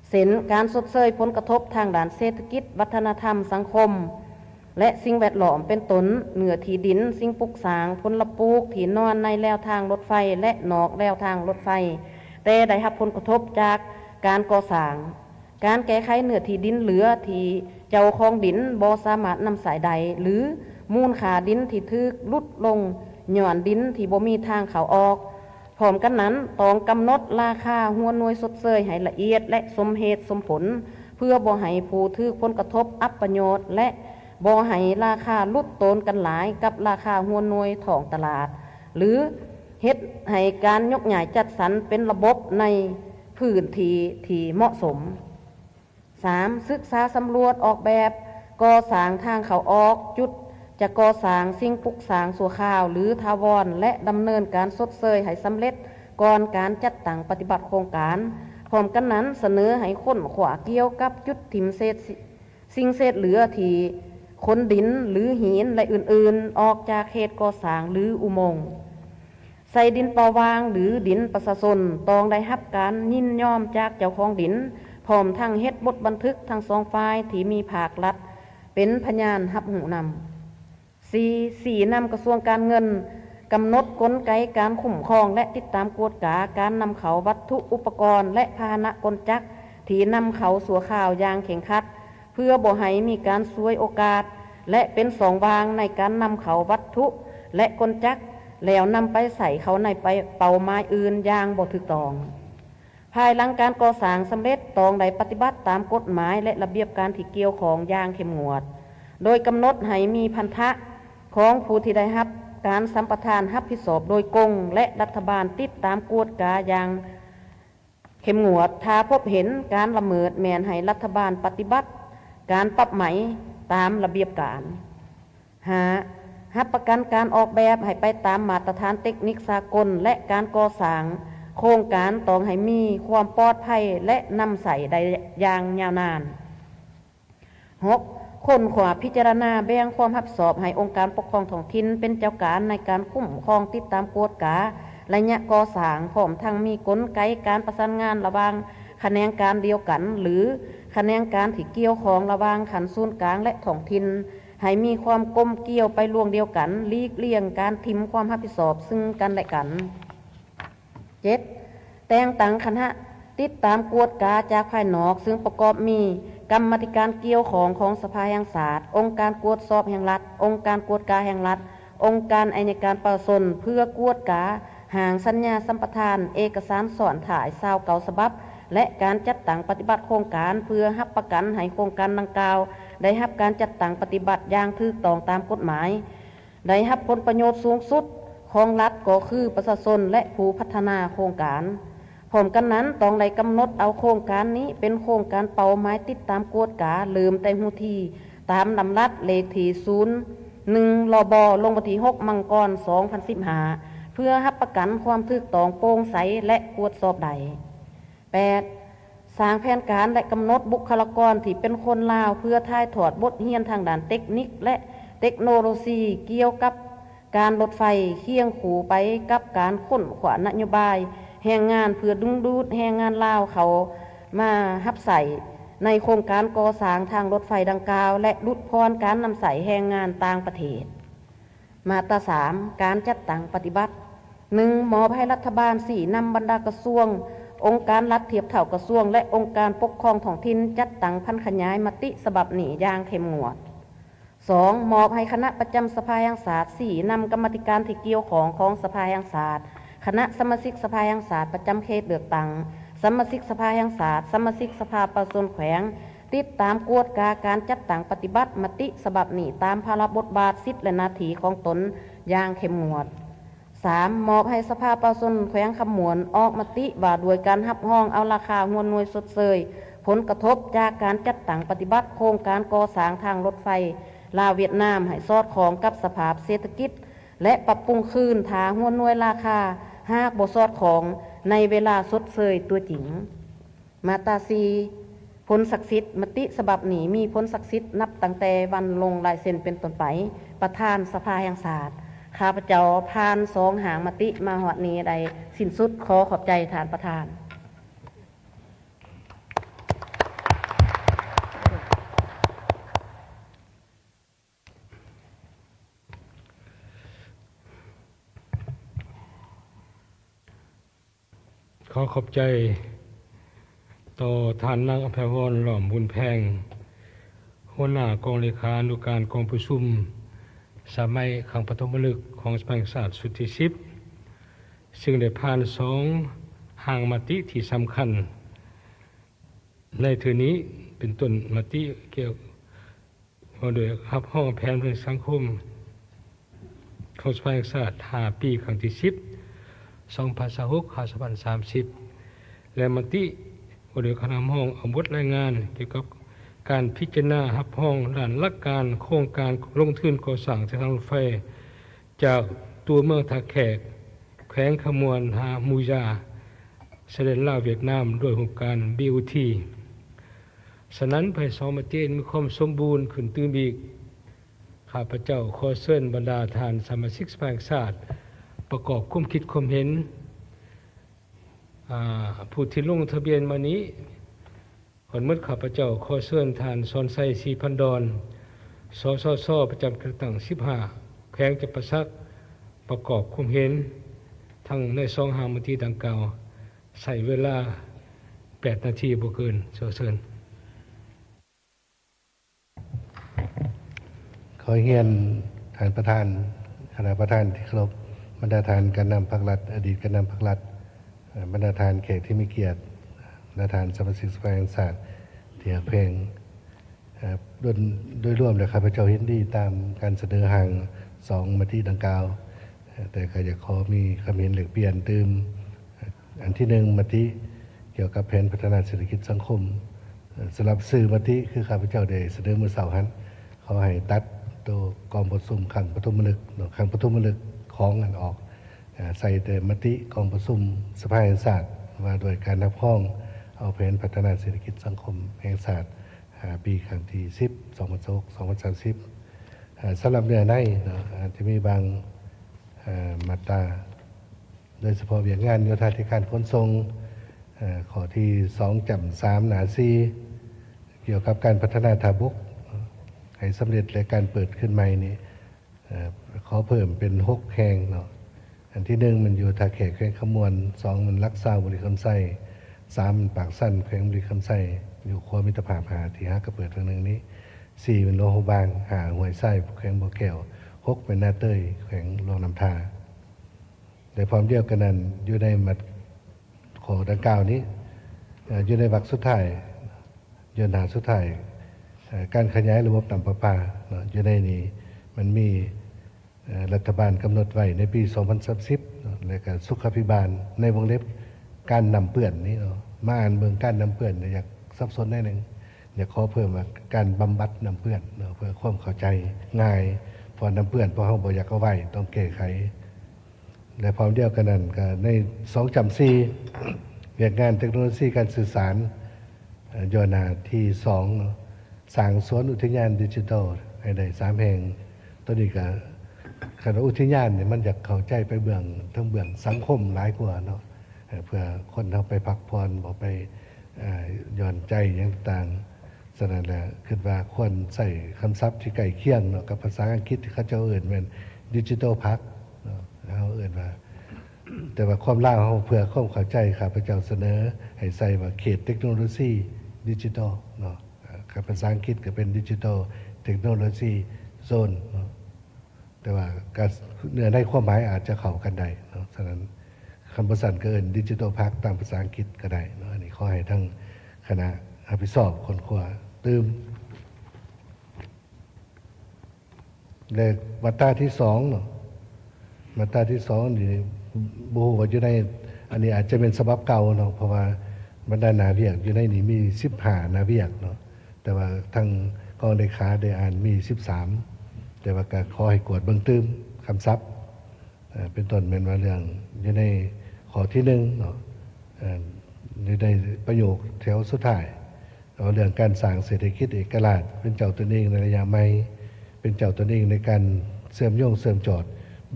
เส้นการชดเชยผลกระทบทางด้านเศรษฐกิจวัฒนธรรมสังคมและสิ่งแวดล้อมเป็นต้นเหนือที่ดินสิ่งปลูกสร้างพลปลูกที่นอนในแนวทางรถไฟและนอกแนวทางรถไฟแต่ได้รับผลกระทบจากการก่อสร้างการแก้ไขเนื้อที่ดินเหลือที่เจ้าของดินบ่สามารถนำสายใดหรือมูลค่าดินที่ถูกลดลงย้อนดินที่บ่มีทางเข้าออกพร้อมกันนั้นต้องกำหนดราคาหัวหน่วยชดเชยให้ละเอียดและสมเหตุสมผลเพื่อบ่ให้ผู้ถูกผลกระทบอับประโยชน์และบ่ให้ราคาลดโตนกันหลายกับราคาหัวหน่วยท้องตลาดหรือเฮ็ดให้การยกย้ายจัดสรรเป็นระบบในพื้นที่ที่เหมาะสม 3. ศึกษาสำรวจออกแบบก่อสร้างทางเข้าออกจุดจะก่อสร้างสิ่งปลูกสร้างชั่วคราวหรือถาวรและดำเนินการชดเชยให้สำเร็จก่อนการจัดตั้งปฏิบัติโครงการพร้อมกันนั้นเสนอให้ค้นขวาเกี่ยวกับจุดถิ่มเศษสิ่งเศษเหลือที่ขนดินหรือหินและอื่นๆออกจากเขตก่อสร้างหรืออุโมงค์ ใส่ดินปาวางหรือดินประชาชนต้องได้รับการยินยอมจากเจ้าของดินพร้อมทั้งเฮ็ดบทบันทึกทั้งสองฝ่ายที่มีภาครัฐเป็นพยานรับหูนำ 4. นำกระทรวงการเงินกำหนดกลไกการคุ้มครองและติดตามกวดกาการนำเข้าวัตถุอุปกรณ์และพาหนะกลจักรที่นำเข้าสู่ข่าวอย่างเข่งครัดเพื่อบ่ให้มีการซวยโอกาสและเป็นสองวางในการนำเข้าวัตถุและกลจักรแล้วนำไปใส่เขาในเป้าหมายอื่นอย่างบ่ถูกต้องภายหลังการก่อสร้างสำเร็จต้องได้ปฏิบัติตามกฎหมายและระเบียบการที่เกี่ยวของอย่างเข้มงวดโดยกำหนดให้มีพันธะของผู้ที่ได้รับการสัมปทานรับผิดชอบโดยกงและรัฐบาลติดตามกวดกาอย่างเข้มงวดถ้าพบเห็นการละเมิดแม่นให้รัฐบาลปฏิบัติการปรับไหมตามระเบียบการรับประกันการออกแบบให้ไปตามมาตรฐานเทคนิคสากลและการก่อสร้างโครงการต้องให้มีความปลอดภัยและนำใส่ได้อย่างยาวนาน 6. คนขวาพิจารณาแบ่งความรับผิดชอบให้องค์การปกครองท้องถิ่นเป็นเจ้าการในการคุ้มครองติดตามกวดการะยะก่อสร้างพร้อมทั้งมีกลไกการประสานงานระหว่างแขนงการเดียวกันหรือแขนงการที่เกี่ยวของระหว่างขันศูนย์กลางและท้องถิ่นให้มีความกลมเกี่ยวไปล่วงเดียวกันหลีกเลี่ยงการทิมความรับผิดชอบซึ่งกันและกัน 7. แต่งตั้งคณะติดตามกวดกาจากภายนอกซึ่งประกอบมีกรรมาธิการเกี่ยวของสภาแห่งชาติองค์การกวดสอบแห่งรัฐองค์การกวดกาแห่งรัฐองค์การอัยการประชาชนเพื่อกวดกาหางสัญญาสัมปทานเอกสารสอนถ่าย29ฉบับและการจัดตั้งปฏิบัติโครงการเพื่อรับประกันให้โครงการดังกล่าวได้รับการจัดตั้งปฏิบัติอย่างถูกต้องตามกฎหมายได้รับผลประโยชน์สูงสุดของรัฐก็คือประชาชนและผู้พัฒนาโครงการพร้อมกันนั้นต้องได้กำหนดเอาโครงการนี้เป็นโครงการเป้าหมายติดตามกวดกาลืมแต่หูทีตามลำรัดเลขที่01 ลบลงวันที่6 มังกร 2015เพื่อรับประกันความถูกต้องโปร่งใสและตรวจสอบได้ 8. สร้างแผนการและกำหนดบุคลากรที่เป็นคนลาวเพื่อถ่ายทอดบทเรียนทางด้านเทคนิคและเทคโนโลยีเกี่ยวกับการรถไฟเคียงคู่ไปกับการค้นขวานโยบายแรงงานเพื่อดึงดูดแรงงานลาวเขามารับใส่ในโครงการก่อสร้างทางรถไฟดังกล่าวและลดพรการนำใส่แรงงานต่างประเทศมาตรา 3 การจัดตั้งปฏิบัติ 1. มอบให้รัฐบาล 4. นำบรรดากระทรวงองค์การรัฐเทียบเท่ากระทรวงและองค์การปกครองท้องถิ่นจัดตั้งพันขยายมติฉบับนี้อย่างเข้มงวด 2. มอบให้คณะประจำสภาแห่งชาติ 4. นำกรรมาธิการที่เกี่ยวของสภาแห่งชาติคณะสมาชิกสภาแห่งชาติประจำเขตเลือกตั้งสมาชิกสภาแห่งชาติสมาชิกสภาประชาชนแขวงติดตามกวดกาการจัดตั้งปฏิบัติมติฉบับนี้ตามภาระบทบาทสิทธิและหน้าที่ของตนอย่างเข้มงวด 3. มอบให้สภาประชาชนแขวงขมวนออกมติว่าโดยการรับรองเอาราคาหัวหน่วยสดเสยผลกระทบจากการจัดตั้งปฏิบัติโครงการก่อสร้างทางรถไฟลาวเวียดนามให้สอดคล้องกับสภาพเศรษฐกิจและปรับปรุงคืนทางหัวหน่วยราคาหากบ่สอดคล้องในเวลาสดเสยตัวจริงมาตรา 4 ผลศักดิ์สิทธิ์มติฉบับนี้มีผลศักดิ์สิทธิ์นับตั้งแต่วันลงลายเซ็นเป็นต้นไปประธานสภาแห่งชาติข้าพเจ้าผ่าน2 หางมติมาหอดนี้ใดสิ้นสุดขอขอบใจท่านประธานขอขอบใจต่อท่านนางอภัยพรหล่อมบุญแพงหัวหน้ากองเลขานุการกองประชุมสมัยครั้งปฐมฤกษ์ของสภาแห่งชาติสุดที่10ซึ่งได้ผ่าน2 หางมติที่สำคัญในเทื่อนี้เป็นต้นมติเกี่ยวโดยรับห้องแผนเพื่อสังคมของสภาแห่งชาติ5 ปีครั้งที่10 2026-2030และมติโดยคณะห้องเอาบทรายงานเกี่ยวกับการพิจารณารับห้องด้านหลักการโครงการลงทุนก่อสร้างทางรถไฟจากตัวเมืองท่าแขกแขวงขมวนหามูยาเสด็จลาวเวียดนามด้วยโครงการ BOT ฉะนั้นภาย2 ประเทศมีความสมบูรณ์ขึ้นตื่นอีกข้าพเจ้าขอเชิญบรรดาท่านสมาชิกสภาแห่งชาติ ประกอบความคิดความเห็นผู้ที่ลงทะเบียนมานี้ขอนมืดข้าพเจ้าขอเชิญทานสอนไซศรีพันดอนสสสประจำเขตตั้ง15แขวงจำปาสักประกอบความเห็นทั้งใน2หามนตรีดังกล่าวใช้เวลา8นาทีบ่เกินเชิญขอเฮียนท่านประธานคณะประธานที่เคารพบรรดาท่านการนำพรรครัฐอดีตการนำพรรครัฐบรรดาท่านแขกที่มีเกียรติบรรดาท่านสมาชิกสภาแห่งชาติที่รักเพลงโดยรวมแล้วข้าพเจ้าเห็นดีตามการเสนอห่าง2มติดังกล่าวแต่ก็อยากขอมีความเห็นแลกเปลี่ยนตื่มอันที่1มติเกี่ยวกับแผนพัฒนาเศรษฐกิจสังคมสำหรับสื่อมติคือข้าพเจ้าได้เสนอมื้อเช้าหันขอให้ตัดตัวกองประชุมขังปฐมฤกษ์ขังปฐมฤกษ์ของอันออกใส่แต่มติกองประชุมสภาแห่งชาติว่าโดยการนับห้องเอาแผนพัฒนาเศรษฐกิจสังคมแห่งชาติปีครั้งที่10 2030สำหรับเนื้อในอาจจะมีบางมาตราโดยเฉพาะเวียกงานโยธาธิการขนส่งข้อที่2จำ3หนา4เกี่ยวกับการพัฒนาทางบกให้สำเร็จและการเปิดขึ้นใหม่นี้ขอเพิ่มเป็น6แห่งเนาะอันที่1มันอยู่ท่าแขกแขวงขมวน2มันลักษาบุรีคำไส้3มันปากสั้นแขวงบุรีคำไส้อยู่ครัวมิตรภาพหาที่5ก็เปิดทางนึงนี้4เป็นโลหะบางหาห้วยไส้แขวงบ่อแก้ว6เป็นนาเต้ยแขวงรองน้ำทาแต่พร้อมเดียวกันนั้นอยู่ในมัดขอดังกล่าวนี้อยู่ในวรรคสุดท้ายยืนหาสุดท้ายการขยายระบบน้ำประปาอยู่ในนี้มันมีรัฐบาลกำหนดไว้ในปี 2030และก็สุขภิบาลในวงเล็บการนำเปื้อนนี้มาอ่านเบิ่งการนำเปื้อนอยากซับซ้อนได้หนึ่งอยากขอเพิ่มว่าการบำบัดนำเปื้อนเพื่อความเข้าใจง่ายพอนำเปื้อนพอเฮาบ่อยากเอาไว้ต้องแก้ไขและพร้อมเดียวกันนั้นก็ใน2จำ4เวียกงานเทคโนโลยีการสื่อสารโยนาที่2สร้างสวนอุทยานดิจิทัลให้ได้3แห่งตัวนี้ก็คณะอุทยานเนี่ยมันอยากเข้าใจไปเบื้องทั้งเบื้องสังคมหลายกว่าเนาะเพื่อคนเฮาไปพักผ่อนบ่ไปหย่อนใจอย่างต่างฉะนั้นแหละคิดว่าควรใส่คำศัพท์ที่ใกล้เคียงเนาะกับภาษาอังกฤษที่เขาเจ้าเอิ้นแม่นดิจิทัลพาร์คเนาะเฮาเอิ้นว่าแต่ว่าความลาวเฮาเพื่อความเข้าใจข้าพเจ้าเสนอให้ใส่ว่าเขตเทคโนโลยีดิจิทัลเนาะกับภาษาอังกฤษก็เป็นดิจิทัลเทคโนโลยีโซนเนาะแต่ว่าการเนื้อในความหมายอาจจะเข้ากันได้เนาะฉะนั้นคำภาษาเกินดิจิทัลพาร์คตามภาษาอังกฤษก็ได้เนาะอันนี้ขอให้ทั้งคณะอภิสอบคนขวาตื่มและมาตราที่2เนาะมาตราที่2นี่บ่ฮู้ว่าอยู่ในอันนี้อาจจะเป็นฉบับเก่าเนาะเพราะว่าบรรดาหน้าเวียกอยู่ในนี้มี15หน้าเวียกเนาะแต่ว่าทางกองเลขาได้อ่านมี13แต่ว่าก็ขอให้กวดเบิ่งตื่มคำศัพท์เป็นต้นแม่นว่าเรื่องอยู่ในข้อที่1เนาะอยู่ในประโยคแถวสุดท้ายเอาเรื่องการสร้างเศรษฐกิจเอกราชเป็นเจ้าตนเองในระยะใหม่เป็นเจ้าตนเองในการเชื่อมโยงเชื่อมจอด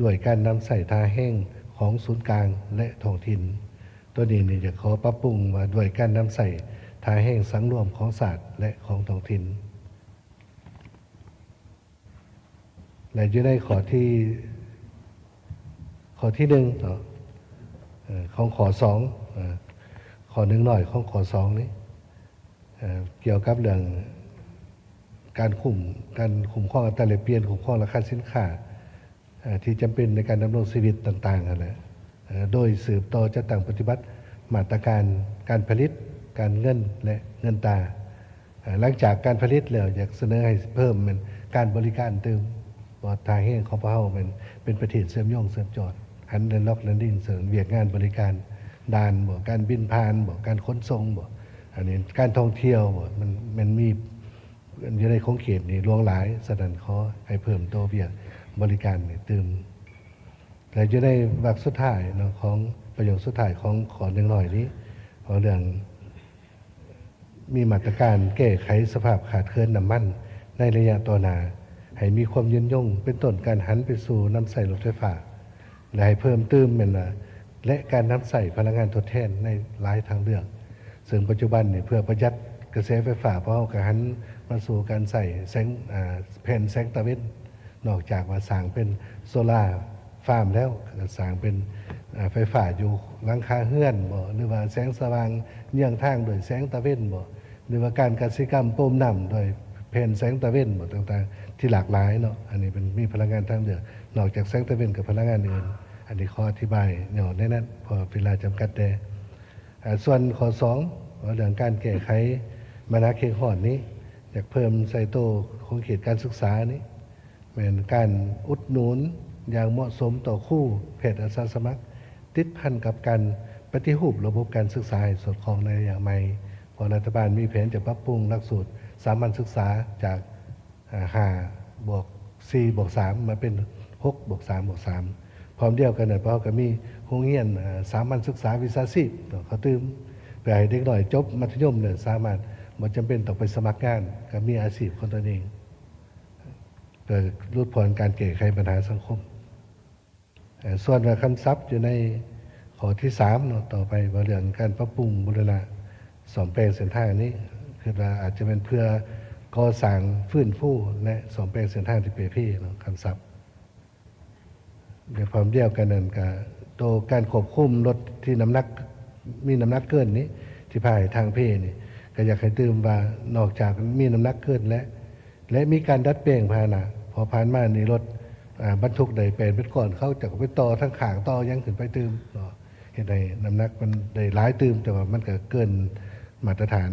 ด้วยการนำใส่ท่าแห้งของศูนย์กลางและท้องถิ่นตัวนี้นี่จะขอปรับปรุงว่าด้วยการนำใส่ท่าแห้งสังรวมของศาสตร์และของท้องถิ่นและอยู่ในข้อที่1เนาะของข้อ2ข้อ1หน่อยของข้อ2นี้เกี่ยวกับเรื่องการคุ้มครองอัตราแลกเปลี่ยนคุ้มครองราคาสินค้าที่จำเป็นในการดำรงชีวิตต่างๆนั่นแหละโดยสืบต่อจากต่างปฏิบัติมาตรการการผลิตการเงินและเงินตาหลังจากการผลิตแล้วอยากเสนอให้เพิ่มเป็นการบริการเติมบอดทางแห่งของพวกเราเป็นประเทศเชื่อมโยงเชื่อมจอดหันและล็อกแลนดิ้งเสริมเวียกงานบริการด่านบ่การบินผ่านบ่การขนส่งบ่อันนี้การท่องเที่ยวบ่มันมีอยู่ในของเขตนี่หลวงหลายฉะนั้นขอให้เพิ่มตัวเวียกบริการนี่เติมและอยู่ในวรรคสุดท้ายเนาะของประโยคสุดท้ายของขอ1หน่อยนี้ของเรื่องมีมาตรการแก้ไขสภาพขาดเคินน้ำมันในระยะต่อหน้าให้มีความยืนยงเป็นต้นการหันไปสู่น้ำใส่รถไฟฟ้า และให้เพิ่มเติมเป็นและการนำใส่พลังงานทดแทนในหลายทางเลือกซึ่งปัจจุบันเนี่ยเพื่อประหยัดกระแสไฟฟ้าเพราะเรากหันมาสู่การใส่แสงแผ่นแสงตะเวนนอกจากว่าสร้างเป็นโซล่าฟาร์มแล้วก็สร้างเป็นไฟฟ้าอยู่หลังคาเฮือนบ่หรือว่าแสงสว่างเยี่ยงทางโดยแสงตะเวนบ่หรือว่าการกสิกรรมโปมน้ำโดยแผ่นแสงตะเวนบ่ต่างๆที่หลากหลายเนาะอันนี้เป็นมีพลังงานทางเลือกนอกจากแสงตะเวนกับพลังงานอื่นอันนี้ขออธิบายเนาะในนั้นพอเวลาจำกัดแต่ส่วนข้อ2เรื่องการแก้ไขปัญหาเขตร้อนนี้อยากเพิ่มใส่โตของเขตการศึกษานี้เป็นการอุดหนุนอย่างเหมาะสมต่อคู่เพศอาสาสมัครติดพันกับการปฏิรูประบบการศึกษาให้สอดคล้องในระยะใหม่พอรัฐบาลมีแผนจะปรับปรุงหลักสูตรสามัญศึกษาจาก5+4+3มาเป็น6+3+3พร้อมเดียวกันเพราะก็มีโรงเรียนสามัญศึกษาวิชาชีพเขาตื่มเพื่อให้เด็กหน่อยจบมัธยมเนี่ยสามารถบ่จำเป็นต้องไปสมัครงานก็มีอาชีพของตนเองเพื่อลดผ่อนการแก้ไขปัญหาสังคมส่วนคำศัพท์อยู่ในข้อที่3เนาะต่อไปว่าเรื่องการปรับปรุงบูรณะซ่อมแปลงเส้นทางนี้คือว่าอาจจะเป็นเพื่อก่อสร้างฟื้นฟูและซ่อมแปลงเส้นทางที่เปรพี่เนาะคำศัพท์ในความเดียวกันนั้นก็ตัวการควบคุมรถที่มีน้ำหนักเกินนี้ที่พาให้ทางเพนี่ก็อยากให้ตื่มว่านอกจากมีน้ำหนักเกินและมีการดัดแปลงพาหนะพอผ่านมานี่รถบรรทุกได้แปลนเป็นก่อนเขาจะไปต่อทั้งขางต่อยังขึ้นไปตื่มเห็นได้น้ำหนักมันได้หลายตื่มแต่ว่ามันก็เกินมาตรฐาน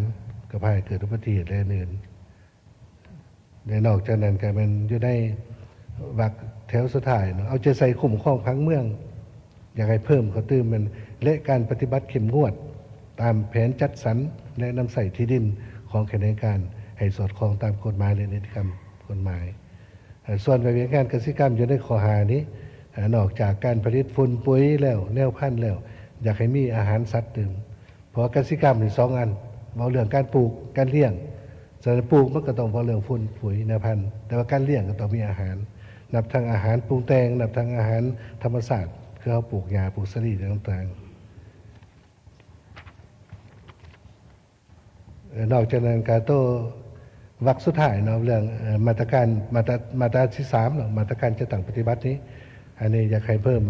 ก็พาให้เกิดอุบัติเหตุและอื่นในนอกจากนั้นก็มันอยู่ในวรรคแถวสุดท้ายเอาใจใส่คุ้มครองพังเมืองอยากให้เพิ่มเขาตื่มมันและการปฏิบัติเข้มงวดตามแผนจัดสรรและนำใส่ที่ดินของคณะการให้สอดคล้องตามกฎหมายและนิติกรรมกฎหมายส่วนไปเวียนการเกษตรกรรมอยู่ในข้อหานี้นอกจากการผลิตฝุ่นปุ๋ยแล้วแนวพันธุ์แล้วอยากให้มีอาหารสัตว์ตื่มเพราะเกษตรกรรมมี2 อันเอาเรื่องการปลูกการเลี้ยงส่วนปลูกมันก็ต้องเอาเรื่องฝุ่นปุ๋ยแนวพันธุ์แต่ว่าการเลี้ยงก็ต้องมีอาหารนับทางอาหารปรุงแต่งนับทางอาหารธรรมชาติคือเขาปลูกหญ้าปลูกสลีต่างๆนอกจากนั้นการโตวรรคสุดท้ายเนาะเรื่องมาตรการมาตราที่3เนาะมาตรการจะตั้งปฏิบัตินี้อันนี้อยากให้เพิ่ม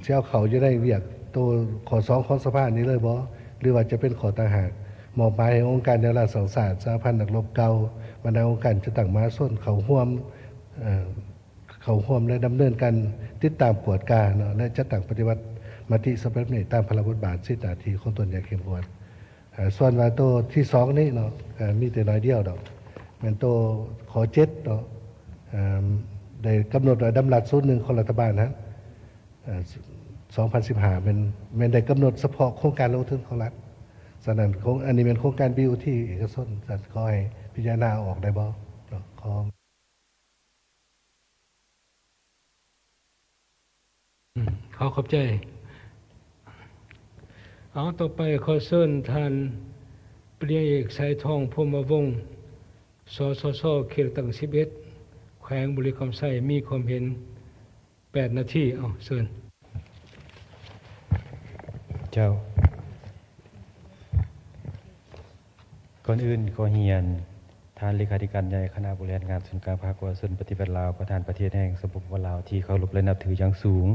เชี่ยวเขาจะได้เวียกตัวข้อ2ของสภานี้เลยบ่หรือว่าจะเป็นข้อต่างหากมอบหมายให้องค์การเดลาสังสารสหพันธ์นักรบเก่าบรรดาองค์การจะตั้งมาส้นเขาร่วมและดำเนินการติดตามกวดกาเนาะและจะตั้งปฏิบัติมติสภานี้ตามพระราชบัญญัติสิทธิหน้าที่ของตนอย่างเข้มงวดส่วนว่าตัวที่2นี้เนาะมีแต่น้อยเดียวดอกเป็นตัวขอ7เนาะได้กำหนดโดยดำรัส01ของรัฐบาลนะ2015เป็นได้กำหนดเฉพาะโครงการลงทุนของรัฐฉะนั้นอันนี้เป็นโครงการ BOT เอกชนจะขอให้พิจารณาออกได้บ่เนาะขอขอบใจเอาต่อไปขอเชิญท่านปริญญาเอกสายทองพรหมวงศ์สสส.เขตตัง11แขวงบุรีคำไส้มีความเห็น8 นาทีเอาเชิญเจ้าก่อนอื่นขอเฮียนท่านเลขาธิการใหญ่คณะบริหารงานส่วนกลางภาคตะวันออกปฏิบัติลาวประธานประเทศแห่งสปปลาวที่เคารพและนับถืออย่างสูง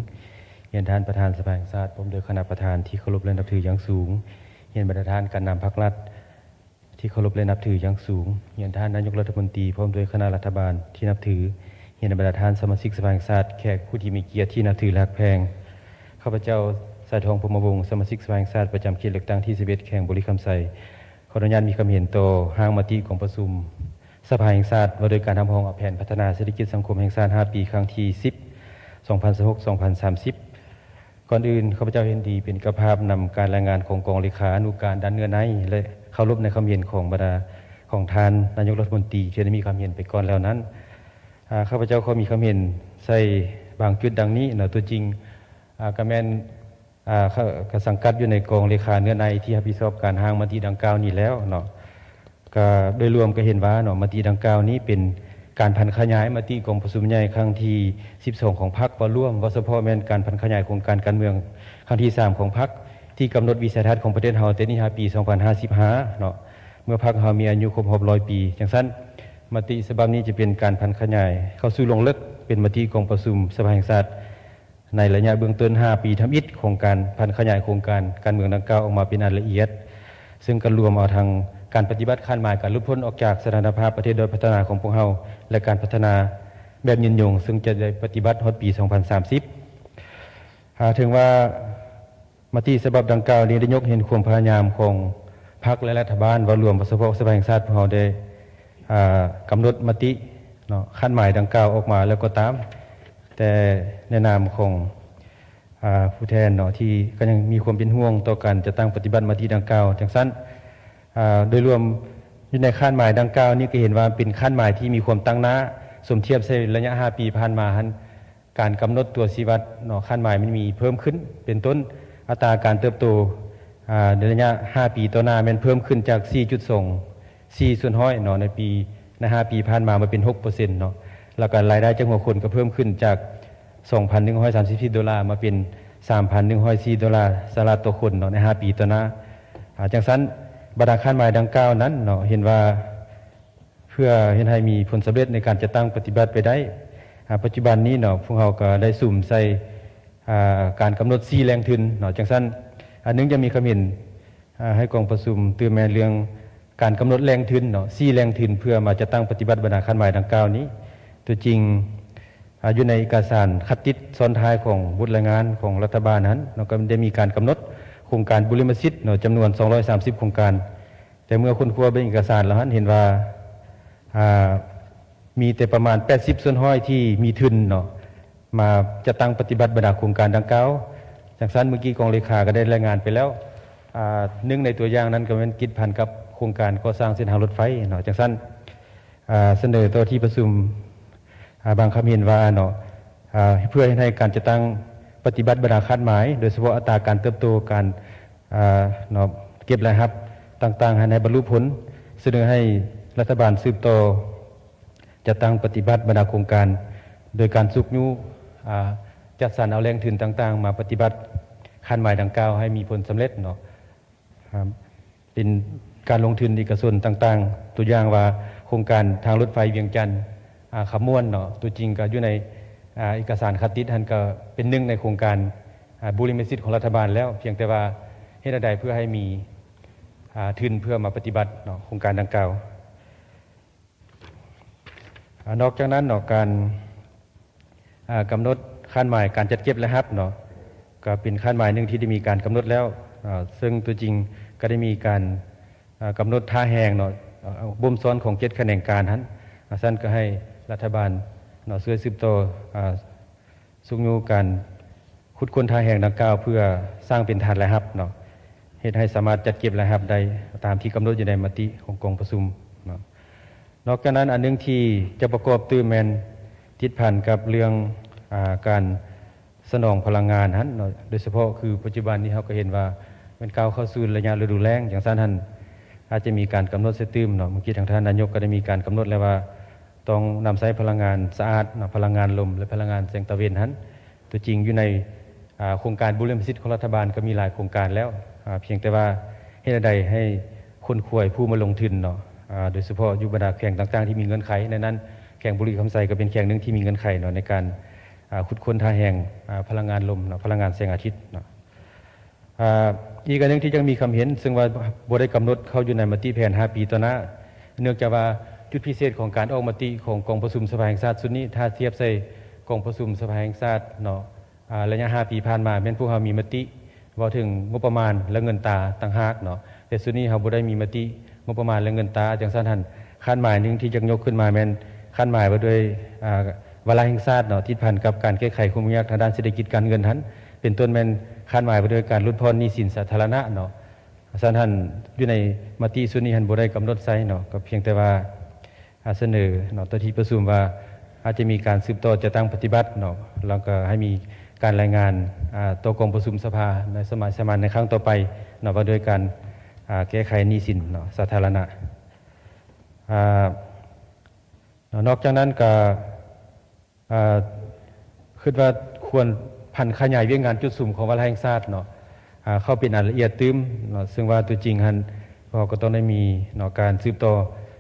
เฮียนท่านประธานสภาแห่งชาติพร้อมด้วยคณะประธานที่เคารพและนับถืออย่างสูงเฮียนประธานการนำพรรครัฐที่เคารพและนับถืออย่างสูงเฮียนท่านนายกรัฐมนตรีพร้อมด้วยคณะรัฐบาลที่นับถือเฮียนประธานสมาชิกสภาแห่งชาติแขกผู้ที่มีเกียรติที่นับถือและรักแพงข้าพเจ้าสายทองพรหมวงศ์สมาชิกสภาแห่งชาติประจำเขตเลือกตั้งที่11แขวงบุรีคำไส้ขออนุญาตมีความเห็นต่อห้างมติของประชุมสภาแห่งชาติว่าโดยการทำห้องแผนพัฒนาเศรษฐกิจสังคมแห่งชาติ5 ปีครั้งที่10 2016-2030ก่อนอื่นข้าพเจ้าเห็นดีเป็นกระภาพนำการรายงานของกองเลขานุการด้านเนื้อในและเข้ารบในความเห็นของบรรดาของท่านนายกรัฐมนตรีที่ได้มีความเห็นไปก่อนแล้วนั้นข้าพเจ้าเขามีความเห็นใส่บางจุดดังนี้เนาะตัวจริงกระแมนกสังกัดอยู่ในกองเลขาเนื้อในที่รับผิดชอบการห้างมติดังกล่าวนี้แล้วเนาะก็โดยรวมก็เห็นว่าเนาะมติดังกล่าวนี้เป็น การพันขยายมติกองประชุมใหญ่ครั้งที่12ของพรรคบ่ร่วมว่าเฉพาะแม่นการพันขยายโครงการการเมืองครั้งที่3ของพรรคที่กำหนดวิสัยทัศน์ของประเทศเฮาแต่นี้ปี2055เนาะเมื่อพรรคเฮามีอายุครบรอบ100 ปีจังซั่นมติฉบับนี้จะเป็นการพันขยายเข้าสู่ลงลึกเป็นมติกองประชุมสภาแห่งชาติในระยะเบื้องต้น5 ปีทำอิฐโครงการพันขยายโครงการการเมืองดังกล่าวออกมาเป็นรายละเอียดซึ่งก็รวมเอาทางการปฏิบัติขั้นหมายการหลุดพ้นออกจากสถานภาพประเทศโดยพัฒนาของพวกเฮาและการพัฒนาแบบยืนยงซึ่งจะได้ปฏิบัติฮอดปี 2030 ถึงว่ามติฉบับดังกล่าวนี้ได้ยกเห็นความพยายามของพรรคและรัฐบาลว่ารวมเฉพาะสภาแห่งชาติพวกเฮาได้กำหนดมติเนาะขั้นหมายดังกล่าวออกมาแล้วก็ตามแต่ในนามของผู้แทนเนาะที่ก็ยังมีความเป็นห่วงต่อการจะตั้งปฏิบัติมติดังกล่าวจังซั่นโดยรวมอยู่ในขั้นหมายดังกล่าวนี้ก็เห็นว่าเป็นขั้นหมายที่มีความตั้งหน้าสมเทียบใช้ระยะ5 ปีผ่านมาหันการกำหนดตัวชี้วัดเนาะขั้นหมายมันมีเพิ่มขึ้นเป็นต้นอัตราการเติบโตในระยะ5 ปีต่อหน้ามันเพิ่มขึ้นจาก 4.24% เนาะในปีใน5 ปีผ่านมาเป็น 6% เนาะแล้วก็รายได้จากหัวคนก็เพิ่มขึ้นจาก $2,134 มาเป็น $3,104 สหรัฐต่อคนเนาะใน5 ปีต่อหน้าจังซั่นบรรดาขั้นหมายดังกล่าวนั้นเนาะเห็นว่าเพื่อเห็นให้มีผลสำเร็จในการจะตั้งปฏิบัติไปได้ปัจจุบันนี้เนาะพวกเราก็ได้สุ่มใส่การกำหนด4แรงทุนเนาะจังซั่นอันนึงจะมีคำเห็นให้กองประชุมตื่นแม่นเรื่องการกำหนดแรงทุนเนาะ4แรงทุนเพื่อมาจะตั้งปฏิบัติบรรดาขั้นหมายดังกล่าวนี้ตัวจริงอยู่ในเอกสารคัดติดซ้อนท้ายของบทรายงานของรัฐบาลนั้นเนาะก็ได้มีการกำหนดโครงการบุริมสิทธิ์เนาะจำนวน230โครงการแต่เมื่อคนครัวเป็นเอกสารแล้วเห็นว่ามีแต่ประมาณ80%ที่มีทุนเนาะมาจะตั้งปฏิบัติบรรดาโครงการดังกล่าวจากนั้นเมื่อกี้กองเลขาก็ได้รายงานไปแล้วหนึ่งในตัวอย่างนั้นก็เป็นกิจพันกับโครงการก่อสร้างเส้นทางรถไฟเนาะจากนั้นเสนอต่อที่ประชุมบางคำเห็นว่าเนาะเพื่อให้การจะตั้งปฏิบัติบรรดาคาดหมายโดยเฉพาะอัตราการเติบโตการเนาะเก็บรายรับต่างๆให้บรรลุผลเสนอให้รัฐบาลสืบต่อจะตั้งปฏิบัติบรรดาโครงการโดยการสุกยุจัดสรรเอาแรงทุนต่างๆมาปฏิบัติคาดหมายดังกล่าวให้มีผลสำเร็จเนาะเป็นการลงทุนในกระทรวงต่างๆตัวอย่างว่าโครงการทางรถไฟเวียงจันทร์ขมวนเนาะตัวจริงก็อยู่ในเอกสารคัดติดท่านก็เป็นหนึ่งในโครงการบุริมสิทธิ์ของรัฐบาลแล้วเพียงแต่ว่าเหตุใดเพื่อให้มีทุนเพื่อมาปฏิบัติเนาะโครงการดังกล่าวนอกจากนั้นเนาะการกำหนดขั้นหมายการจัดเก็บและรับเนาะก็เป็นขั้นหมายหนึ่งที่ได้มีการกำหนดแล้วซึ่งตัวจริงก็ได้มีการกำหนดท่าแหงเนาะบ่มซ้อนของ7แขนงการนั้นสั้นก็ให้รัฐบาลเนาะช่วยสืบต่อสุกยูการขุดค้นท่าแหงดังกล่าวเพื่อสร้างเป็นฐานรายรับเนาะเฮ็ดให้สามารถจัดเก็บรายรับได้ตามที่กำหนดอยู่ในมติของกองประชุมเนาะนอกจากนั้นอันนึงที่จะประกอบตื้อแมนทิศพันกับเรื่องการสนองพลังงานนั้นโดยเฉพาะคือปัจจุบันนี้เราก็เห็นว่าเป็นก้าวเข้าสู่ระยะฤดูแล้งอย่างท่านอาจจะมีการกำหนดเซตตื้มเนาะเมื่อกี้ทางท่านนายกก็ได้มีการกำหนดแล้วว่าต้องนำใช้พลังงานสะอาดพลังงานลมและพลังงานแสงตะเวนนั้นตัวจริงอยู่ในโครงการบุริมสิทธิ์ของรัฐบาลก็มีหลายโครงการแล้วเพียงแต่ว่าเหตุใดให้คนขวยผู้มาลงทุนเนาะโดยเฉพาะอยู่บรรดาแข่งต่างๆที่มีเงื่อนไขในนั้นแข่งบุรีคำไซก็เป็นแข่งหนึ่งที่มีเงื่อนไขเนาะในการขุดค้นท่าแห่งพลังงานลมเนาะพลังงานแสงอาทิตย์เนาะอีกอันหนึ่งที่ยังมีคำเห็นซึ่งว่าบ่ได้กำหนดเข้าอยู่ในมติแผน5 ปีต่อหน้าเนื่องจากว่าจุดพิเศษของการออกมติของกองประชุมสภาแห่งชาติชุดนี้ถ้าเทียบใส่กองประชุมสภาแห่งชาติเนาะระยะ5 ปีผ่านมาแม้นพวกเรามีมติว่าถึงงบประมาณและเงินตาต่างหากเนาะแต่ชุดนี้เราบ่ได้มีมติงบประมาณและเงินตาจังซั่นหั่นคาดหมายนึงที่จะยกขึ้นมาแม่นคาดหมายว่าด้วยวาระแห่งชาติเนาะที่พันกับการแก้ไขความยากทางด้านเศรษฐกิจการเงินนั้นเป็นต้นแม่นคาดหมายว่าด้วยการลดพรหนี้สินสาธารณะเนาะซั่นหั่นอยู่ในมติชุดนี้หั่นบ่ได้กำหนดไว้เนาะก็เพียงแต่ว่าเสนอเนาะต่อที่ประชุมว่าอาจจะมีการสืบต่อจะตั้งปฏิบัติเนาะแล้วก็ให้มีการรายงานต่อกองประชุมสภาในสมัยสมานในครั้งต่อไปเนาะว่าด้วยการแก้ไขหนี้สินเนาะสาธารณะ นอกจากนั้นก็คิดว่าควรพันขยายเวียงงานจุดสุ่มของวาระแห่งชาติเนาะเข้าเป็นรายละเอียดตื้มเนาะซึ่งว่าตัวจริงหันก็ต้องได้มีเนาะการสืบต่อ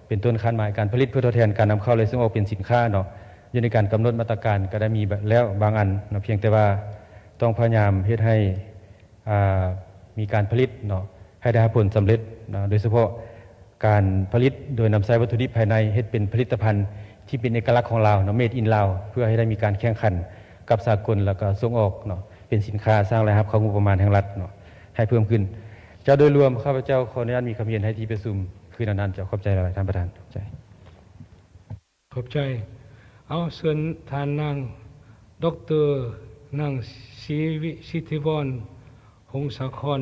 เป็นต้นขั้นหมายการผลิตเพื่อทดแทนการนำเข้าเลยซึ่งออกเป็นสินค้าเนาะอยู่ในการกำหนดมาตรการก็ได้มีแล้วบางอันเนาะเพียงแต่ว่าต้องพยายามเฮ็ดให้มีการผลิตเนาะให้ได้ผลสำเร็จเนาะโดยเฉพาะการผลิตโดยนำใช้วัตถุดิบภายในเฮ็ดเป็นผลิตภัณฑ์ที่เป็นเอกลักษณ์ของลาวเนาะ Made in ลาวเพื่อให้ได้มีการแข่งขันกับสากลแล้วก็ส่งออกเนาะเป็นสินค้าสร้างรายรับเข้างบประมาณแห่งรัฐเนาะให้เพิ่มขึ้นเจ้าโดยรวมข้าพเจ้าขออนุญาตมีคำเรียนให้ที่ประชุมคือนั้นๆจะขอบใจหลายท่านประธานขอบใจเอาเชิญท่านนางดร.นางศรีวิสิทธิวรณ์หงสาคร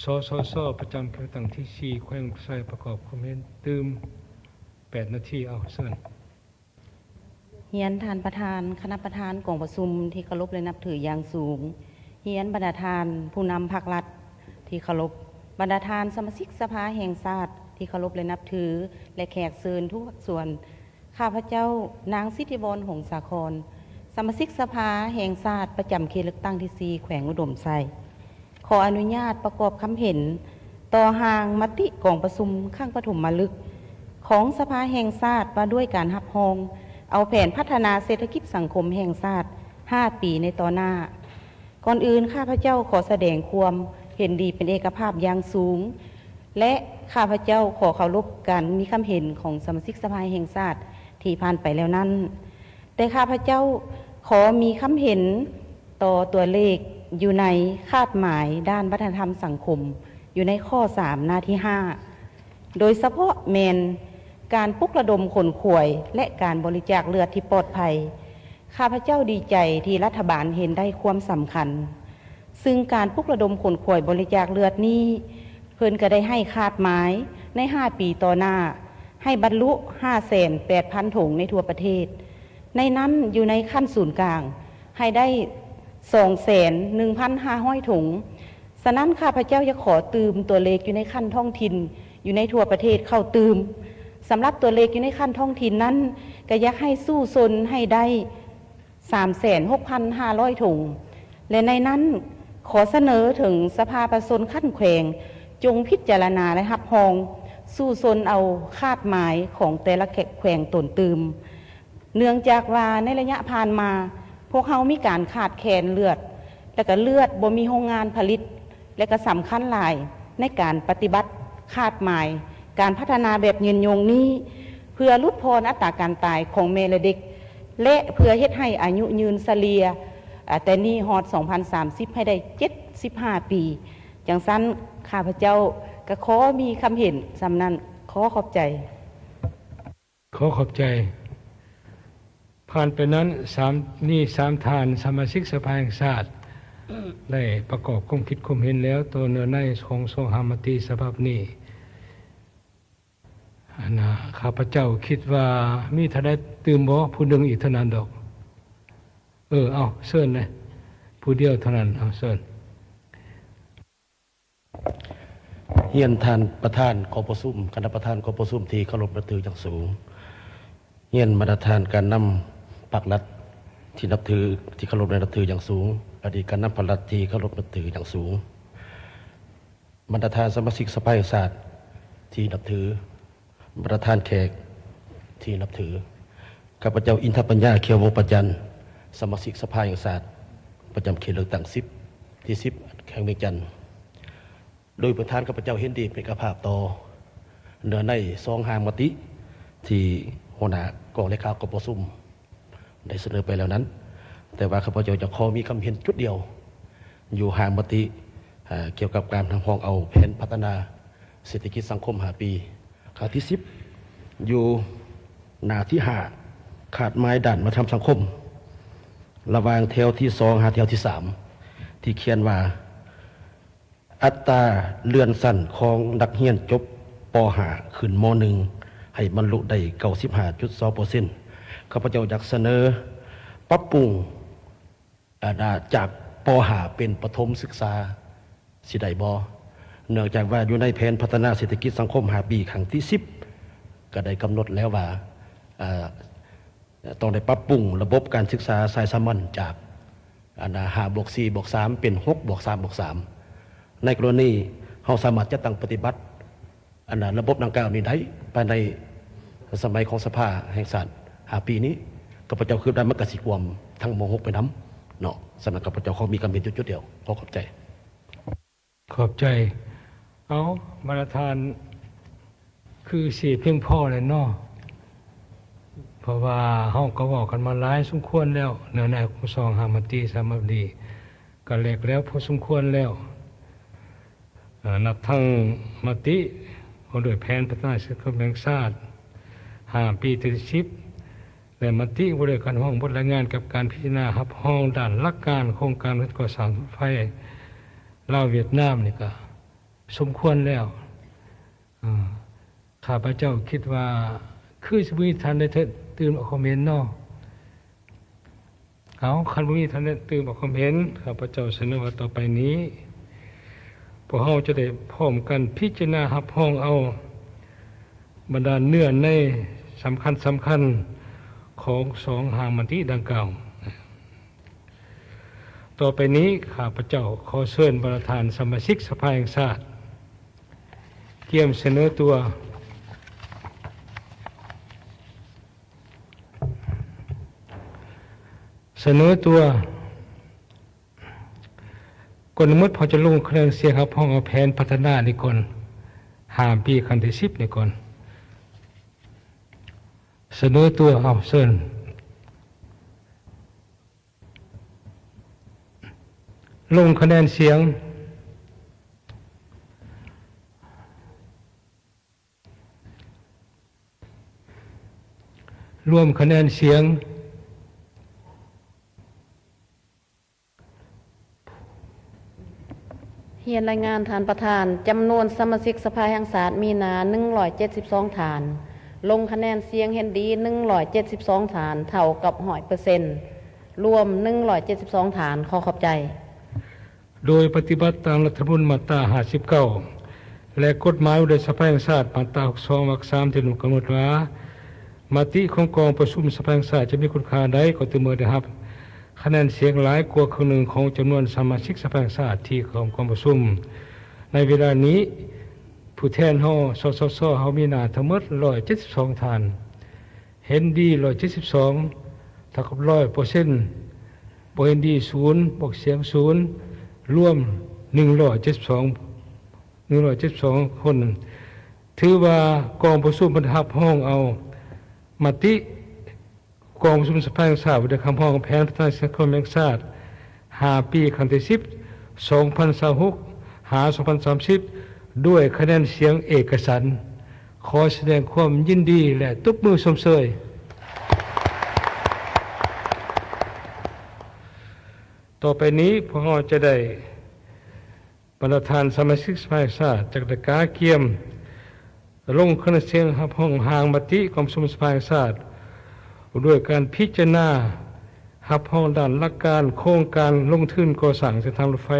สสส.ประจำเขตตั้งที่4แขวงไซประกอบคอมเมนต์ตื่ม8 นาทีเอาเชิญเฮียนท่านประธานคณะประธานกองประชุมที่เคารพและนับถืออย่างสูงเฮียนบรรดาทานผู้นำภาครัฐที่เคารพบรรดาทานสมาชิกสภาแห่งชาติที่เคารพและนับถือและแขกเชิญทุกภาคส่วนข้าพเจ้านางสิทธิวรณ์หงสาครสมาชิกสภาแห่งชาติประจำเขตเลือกตั้งที่4แขวงอุดมไซขออนุญาตประกอบคำเห็นต่อหางมติกองประชุมข้างปฐมฤกษ์ของสภาแห่งชาติว่าด้วยการรับรองเอาแผนพัฒนาเศรษฐกิจสังคมแห่งชาติ5 ปีในต่อหน้าก่อนอื่นข้าพเจ้าขอแสดงความเห็นดีเป็นเอกภาพอย่างสูงและข้าพเจ้าขอเคารพการมีคำเห็นของสมาชิกสภาแห่งชาติที่ผ่านไปแล้วนั้นแต่ข้าพเจ้าขอมีคำเห็นต่อตัวเลขอยู่ในคาดหมายด้านวัฒนธรรมสังคมอยู่ในข้อ3หน้าที่5โดยเฉพาะแมนการปลุกระดมขนขวยและการบริจาคเลือดที่ปลอดภัยข้าพเจ้าดีใจที่รัฐบาลเห็นได้ความสำคัญซึ่งการปลุกระดมขนขวยบริจาคเลือดนี้เพิ่นก็ได้ให้คาดหมายใน5 ปีต่อหน้าให้บรรลุ 580,000 ถุงในทั่วประเทศในนั้นอยู่ในขั้นศูนย์กลางให้ได้ 2,1,500 ถุงฉะนั้นข้าพเจ้าจะขอตืมตัวเลขอยู่ในขั้นท้องถิ่นอยู่ในทั่วประเทศเข้าตืมสำหรับตัวเลขอยู่ในขั้นท้องถิ่นนั้นก็อยากให้สู้ซนให้ได้ 36,500 ถุงและในนั้นขอเสนอถึงสภาประชาชนขั้นแขวงจงพิจารณาและรับรองสู้ซนเอาคาดหมายของแต่ละแขวงตนตืมเนื่องจากว่าในระยะผ่านมาพวกเขามีการขาดแคลนเลือดและก็เลือดบ่มีโรงงานผลิตและก็สำคัญหลายในการปฏิบัติคาดหมายการพัฒนาแบบยืนยงนี้เพื่อลดพรอัตราการตายของแม่และเด็กและเพื่อเฮ็ดให้อายุยืนเฉลี่ยแต่นี่ฮอด 2030 ให้ได้75 ปีจังซั่นข้าพเจ้าก็ขอมีคำเห็นสำนั้นขอขอบใจผ่านไปนั้น3ทานสมาชิกสภาแห่งชาติได้ประกอบความคิดความเห็นแล้วตัวเนื้อในของสหมติฉบับนี้ข้าพเจ้าคิดว่ามีเท่าใดตื่มบ่ผู้หนึ่งอีกเท่านั้นดอกเอาเชิญเลยผู้เดียวเท่านั้นเอาเชิญเฮียนท่านประธานกปสุมคณะประธานกปสุมที่เคารพนับถืออย่างสูงเฮียนบรรดาทานการนำปักรัฐที่นับถือที่เคารพและนับถืออย่างสูงอดีตการนำปักรัฐที่เคารพนับถืออย่างสูงบรรดาทานสมาชิกสภาแห่งชาติที่นับถือบรรดาทานแขกที่นับถือข้าพเจ้าอินทปัญญาเขียววงประจันสมาชิกสภาแห่งชาติประจำเขตเลือกตั้ง10ที่10แขวงเวียงจันทน์โดยประธานข้าพเจ้าเห็นดีเป็นกระภาพต่อเนื้อใน2 หางมติที่หัวหน้ากองเลขากปสุมได้เสนอไปแล้วนั้นแต่ว่าข้าพเจ้าจะขอมีคำเห็นจุดเดียวอยู่หางมติเกี่ยวกับการทำห้องเอาแผนพัฒนาเศรษฐกิจสังคม5 ปีข้อที่10อยู่หน้าที่5ขาดไม้ด่านมาทำสังคมระหว่างแถวที่2หาแถวที่3ที่เขียนว่าอัตราเลื่อนสั้นของนักเรียนจบป .5 ขึ้นม .1 ให้บรรลุได้ 95.2% ข้าพเจ้าอยากเสนอปรับปรุงจากป .5 เป็นประถมศึกษาสิได้บ่เนื่องจากว่าอยู่ในแผนพัฒนาเศรษฐกิจสังคม5 ปีครั้งที่10ก็ได้กำหนดแล้วว่า เอ่อต้องได้ปรับปรุงระบบการศึกษาสายสามัญจาก5+4+3เป็น6+3+3ในกรณีเราสามารถจะตั้งปฏิบัติระบบดังกล่าวนี้ได้ภายในสมัยของสภาแห่งชาติ5 ปีนี้ข้าพเจ้าคือได้มากสิกวมทั้งม.6ไปน้ำเนาะสำหรับข้าพเจ้าเขามีคำเห็นจุดเดียวขอบใจ ขอบใจ เอามาตรฐานคือสีเพียงพอเลยเนาะเพราะว่าห้องก็บอกกันมาหลายสมควรแล้วเนื้อในของซองหามติสามดีก็แหลกแล้วพอสมควรแล้วนับทั้งมติโดยแผนพัฒนาเศรษฐกิจแห่งชาติ5 ปีถึง10และมติบริการห้องบทรายงานกับการพิจารณารับห้องด้านหลักการโครงการรถก่อสร้างรถไฟลาวเวียดนามนี่ก็สมควรแล้วข้าพเจ้าคิดว่าคือสมุยทันได้ตื่นออกคอมเมนต์เนาะเอาคันบุญทันได้ตื่นออกคอมเมนต์ข้าพเจ้าเสนอว่าต่อไปนี้พวกเราจะได้พร้อมกันพิจารณารับห้องเอาบรรดาเนื้อในสำคัญของ2 หางมติดังกล่าวต่อไปนี้ข้าพเจ้าขอเชิญประธานสมาชิกสภาแห่งชาติเกี่ยมเสนอตัวกฎมดพอจะลงคะแนนเสียงครับห้องเอาแผนพัฒนาในก่อน5 ปีครั้งที่10ในก่อนเสนอตัวเอาเชิญลงคะแนนเสียงรวมคะแนนเสียงเฮียนรายงานฐานประธานจำนวนสมาชิกสภาแห่งชาติมีนา172ฐานลงคะแนนเสียงเห็นดี172ฐานเท่ากับ100%รวม172ฐานขอขอบใจ โดยปฏิบัติตามรัฐธรรมนูญมาตรา59และกฎหมายโดยสภาแห่งชาติมาตรา62วรรค3ที่กำหนดว่ามติของกองประชุมสภาแห่งชาติจะมีคุณค่าใดก็ต่อเมื่อได้รับคะแนนเสียงหลายกว่าครึ่งหนึ่งของจำนวนสมาชิกสภาแห่งชาติที่ของกองประชุมในเวลานี้ผู้แทนเฮาสสสเฮามีหน้าทั้งหมด172ฐานเห็นดี172เท่ากับ 100%บ่เห็นดี0บอกเสียง0รวม172คนถือว่ากองประชุมบรรทับห้องเอามติกองประชุมสภาแห่งชาติได้คำห้องแผนพัฒนาสังคมแห่งชาติ5 ปีครั้งที่10 2026 2030ด้วยคะแนนเสียงเอกฉันท์ขอแสดงความยินดีและตบมือชมเชยต่อไปนี้พวกเราจะได้ประธานสมาชิกสภาแห่งชาติจากตะกาเกียมลงคะแนนเสียงรับห้องหางมติกองประชุมสภาแห่งชาติด้วยการพิจารณารับห้องด้านหลักการโครงการลงทุนก่อสร้างเส้นทางรถไฟ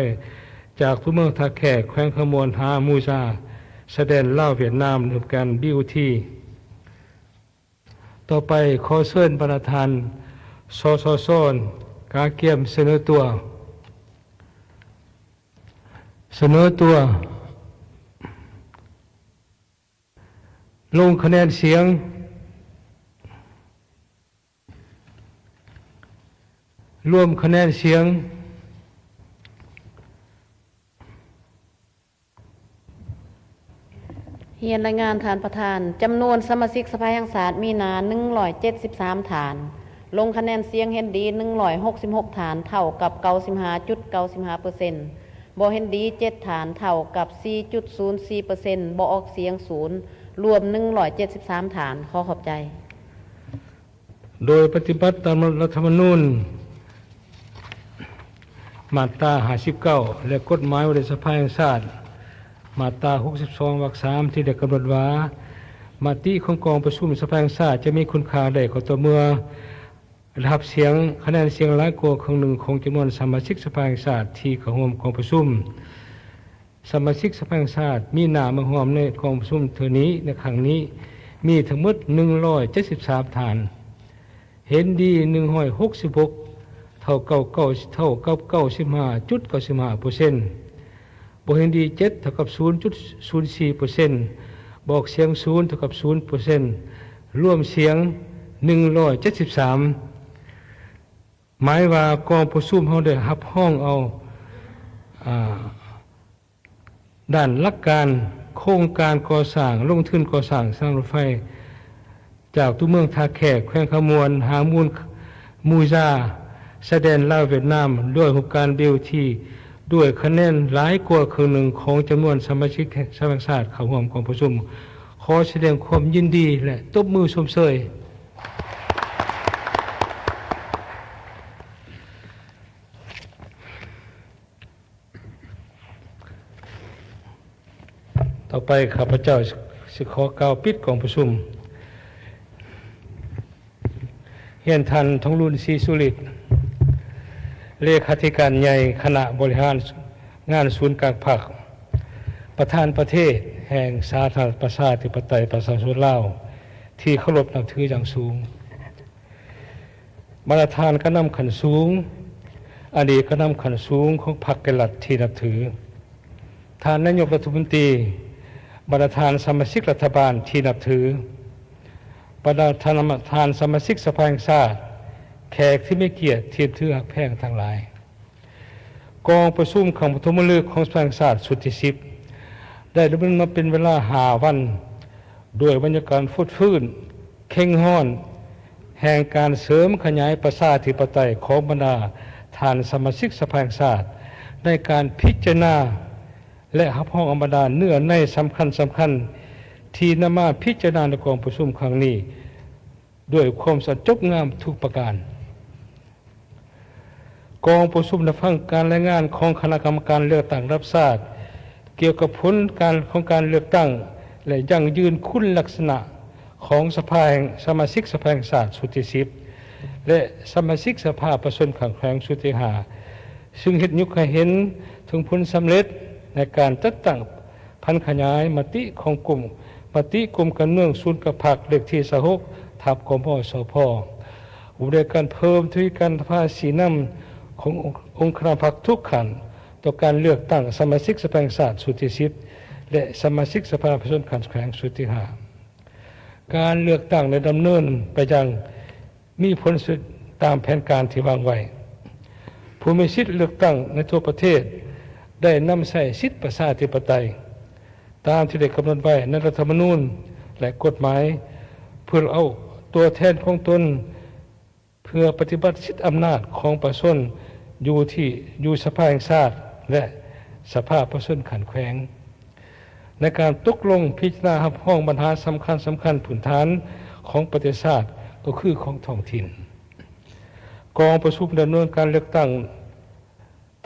จากตัวเมืองท่าแขกแขวงขมวนหามูซาแสดงลาวเวียดนามร่วมกัน BOT ต่อไปขอเชิญประธานสสสกาเกียมเสนอตัวลงคะแนนเสียงรวมคะแนนเสียงเฮียนรายงานฐานประธานจำนวนสมาชิกสภาแห่งชาติมีนา173ฐานลงคะแนนเสียงเห็นดี166ฐานเท่ากับ 95.95% บ่เห็นดี7ฐานเท่ากับ 4.04% บ่ออกเสียง0รวม173ฐานขอขอบใจโดยปฏิบัติตามรัฐธรรมนูญมาตรา59และกฎหมายว่าด้วยสภาแห่งชาติมาตรา62วรรค3ที่ได้กำหนดว่ามติของกองประชุมสภาแห่งชาติจะมีคุณค่าได้ก็ต่อเมื่อรับเสียงคะแนนเสียงหลายกว่าครึ่งหนึ่งของจำนวนสมาชิกสภาแห่งชาติที่เข้าร่วมกองประชุมสมาชิกสภาแห่งชาติมีหน้ามาร่วมในกองประชุมเทื่อนี้ในครั้งนี้ มีทั้งหมด173ฐานเห็นดี166เท่าเกับ95.95%บ่เห็นดี7เท่ากับ 0.04% บอกเสียง0เท่ากับ 0% รวมเสียง173หมายว่ากองประชุมเฮาได้รับห้องเอาด้านหลักการโครงการก่อสร้างลงทุนก่อสร้างสร้างรถไฟจากตัวเมืองท่าแขกแขวงขมวนหามูซาแสดงลาวเวียดนามด้วยหุบการบิลทีด้วยคะแนนหลายกว่าครึ่งหนึ่งของจำนวนสมาชิกสภาชาติเข้าร่วมกองประชุมขอแสดงความยินดีและตบมือชมเชยต่อไปข้าพเจ้าสิขอกล่าวปิดกองประชุมเฮียนทันทองรุ่นศรีสุริตเลขาธิการใหญ่คณะบริหารงานศูนย์กลางภาคประธานประเทศแห่งสาธารณรัฐประชาธิปไตยประชาชนลาวที่เคารพนับถืออย่างสูงบรรทานคณะขันสูงอดีตคณะขันสูงของพรรคกรัฐที่นับถือท่านนายกรัฐมนตรีบรรทานสมาชิกรัฐบาลที่นับถือบรรทานสมาชิกสภาแห่งชาติแขกที่ไม่เกียรติที่ถือหักแพงทั้งหลายกองประชุมของปฐมฤกษ์ของสภาแห่งชาติสุดที่10ได้ดำเนินมาเป็นเวลา5 วันด้วยบรรยากาศฟุดฟื้นเข้มข้นแห่งการเสริมขยายประชาธิปไตยของบรรดาทานสมาชิกสภาแห่งชาติในการพิจารณาและรับรองบรรดาเนื้อในสำคัญที่นำมาพิจารณาในกองประชุมครั้งนี้ด้วยความสัจจงามทุกประการกองประชุมได้ฟังการรายงานของคณะกรรมการเลือกตั้งรับทราบเกี่ยวกับผลของการเลือกตั้งและยั่งยืนคุณลักษณะของสมาชิกสภาแห่งชาติสุดที่10และสมาชิกสภาประชาชนขังแขวงสุดที่5ซึ่งเห็นยุคให้เห็นถึงผลสำเร็จในการจัดตั้งพันขยายมติของกลุ่มการเมืองศูนย์กับพรรคเลขที่26ทับกมสพอุดมการเพิ่มทวีการภาษีนำขององค์คณะพรรคทุกขันต่อการเลือกตั้งสมาชิกสภาแห่งชาติสุดที่10และสมาชิกสภาประชาชนขังแขวงสุดที่5การเลือกตั้งในดำเนินไปอย่างมีผลสุดตามแผนการที่วางไว้ผู้มีสิทธิเลือกตั้งในทั่วประเทศได้นำใช้สิทธิประชาธิปไตยตามที่ได้กำหนดไว้ในรัฐธรรมนูญและกฎหมายเพื่อเอาตัวแทนของตนเพื่อปฏิบัติสิทธิอำนาจของประชาชนอยู่สภาแห่งชาติและสภาประชาชนขันแขวงในการตกลงพิจารณารับรองปัญหาสำคัญพื้นฐานของประเทศชาติก็คือของท้องถิ่นกองประชุมดำเนินการเลือกตั้ง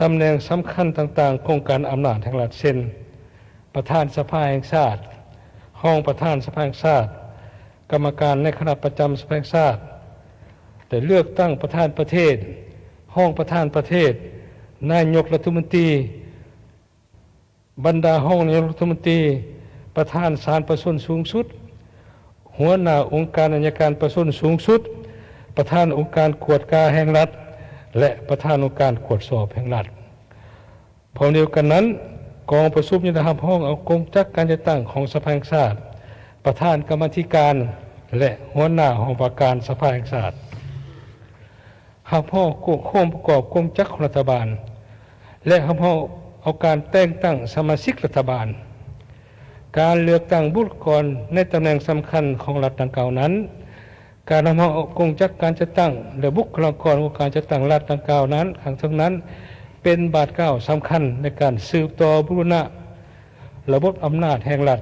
ตำแหน่งสำคัญต่างๆโครงการอำนาจแห่งรัฐเช่นประธานสภาแห่งชาติห้องประธานสภาแห่งชาติกรรมการในคณะประจำสภาแห่งชาติแต่เลือกตั้งประธานประเทศห้องประธานประเทศนายกรัฐมนตรีบรรดาห้องนายกรัฐมนตรีประธานศาลประชาชนสูงสุดหัวหน้าองค์การอัยการประชาชนสูงสุดประธานองค์การกวดกาแห่งรัฐและประธานองค์การตรวจสอบแห่งรัฐพร้อมเดียวกันนั้นกองประชุมยังได้รับห้องเอากงจักการจัดตั้งของสภาแห่งชาติประธานกรรมาธิการและหัวหน้าห้องประการสภาแห่งชาติหับห้องโครงประกอบกงจักของรัฐบาลและหับห้องเอาการแต่งตั้งสมาชิกรัฐบาลการเลือกตั้งบุคคลในตำแหน่งสำคัญของรัฐดังกล่าวนั้นการนำเอากงจักการจัดตั้งและบุคลากรของการจัดตั้งรัฐดังกล่าวนั้นทั้งนั้นเป็นบาทเก้าสำคัญในการสืบต่อบูรณะระบบอำนาจแห่งรัฐ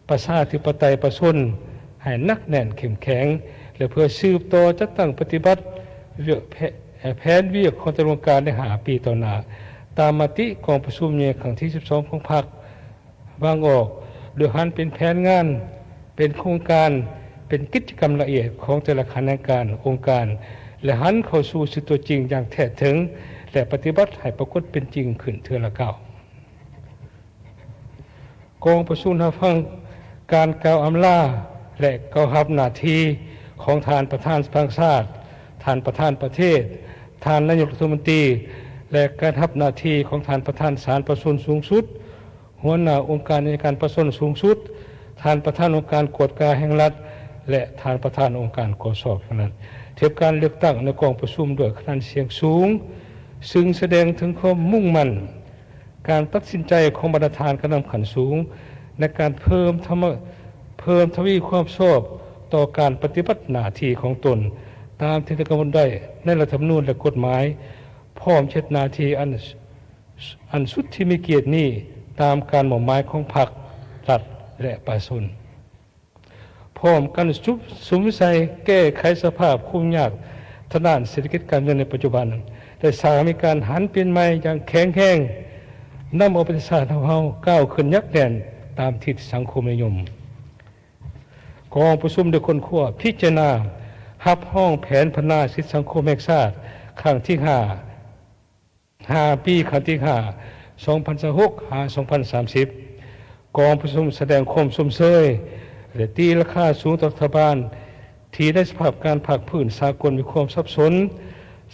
ประชาธิปไตยประชาชนให้นักแน่นเข้มแข็งและเพื่อสืบต่อจัดตั้งปฏิบัติแผนเวียกของตำรวจการใน5 ปีต่อหน้าตามมติกองประชุมใหญ่ครั้งที่12ของพรรควางออกโดยหันเป็นแผนงานเป็นโครงการเป็นกิจกรรมละเอียดของแต่ละคณะการองค์การและหันเข้าสู่ชีวิตตัวจริงอย่างแท้ถึงและปฏิบัติให้ปรากฏเป็นจริงขึ้นเทื่อละก้าวกองประชุมรับฟังการกล่าวอำลา และก็รับหน้าที่ของทานประธานสภาชาติทานประธานประเทศทานนายกรัฐมนตรีและการรับหน้าที่ของทานประธานศาลประชาชนสูงสุดหัวหน้าองค์การอัยการประชาชนสูงสุดทานประธานองค์การกวดกาแห่งรัฐและทานประธานองค์การกสแห่งรัฐเทียบการเลือกตั้งในกองประชุมด้วยคะแนนเสียงสูงซึ่งแสดงถึงความมุ่งมั่นการตัดสินใจของบรรดาทานกระนำขันสูงในการเพิ่มทวีความชอบต่อการปฏิบัติหน้าที่ของตนตามที่ได้กำหนดได้ในรัฐธรรมนูญและกฎหมายพร้อมเช็ดหน้าที่อันสุดที่มีเกียรตินี้ตามการหมอบหมายของพรรครัฐและประชาชนพร้อมกันสุมใส่แก้ไขสภาพคุมยากทางด้านเศรษฐกิจการเงินในปัจจุบันแต่สามมีการหันเปลี่ยนใหม่อย่างแข็งแกร่งนำเอาประเทศชาติของเราก้าวขึ้นยักแน่นตามทิศสังคมนิยมกองประชุมโดยคนขั้วพิจารณารับห้องแผนพัฒนาสิทธิสังคมแห่งชาติครั้งที่5 ปีครั้งที่2026-2030 กองประชุมแสดงความสมเชยและตีราคาสูงต่อรัฐบาลที่ได้สภาพการผักพื้นสากลมีความสับสน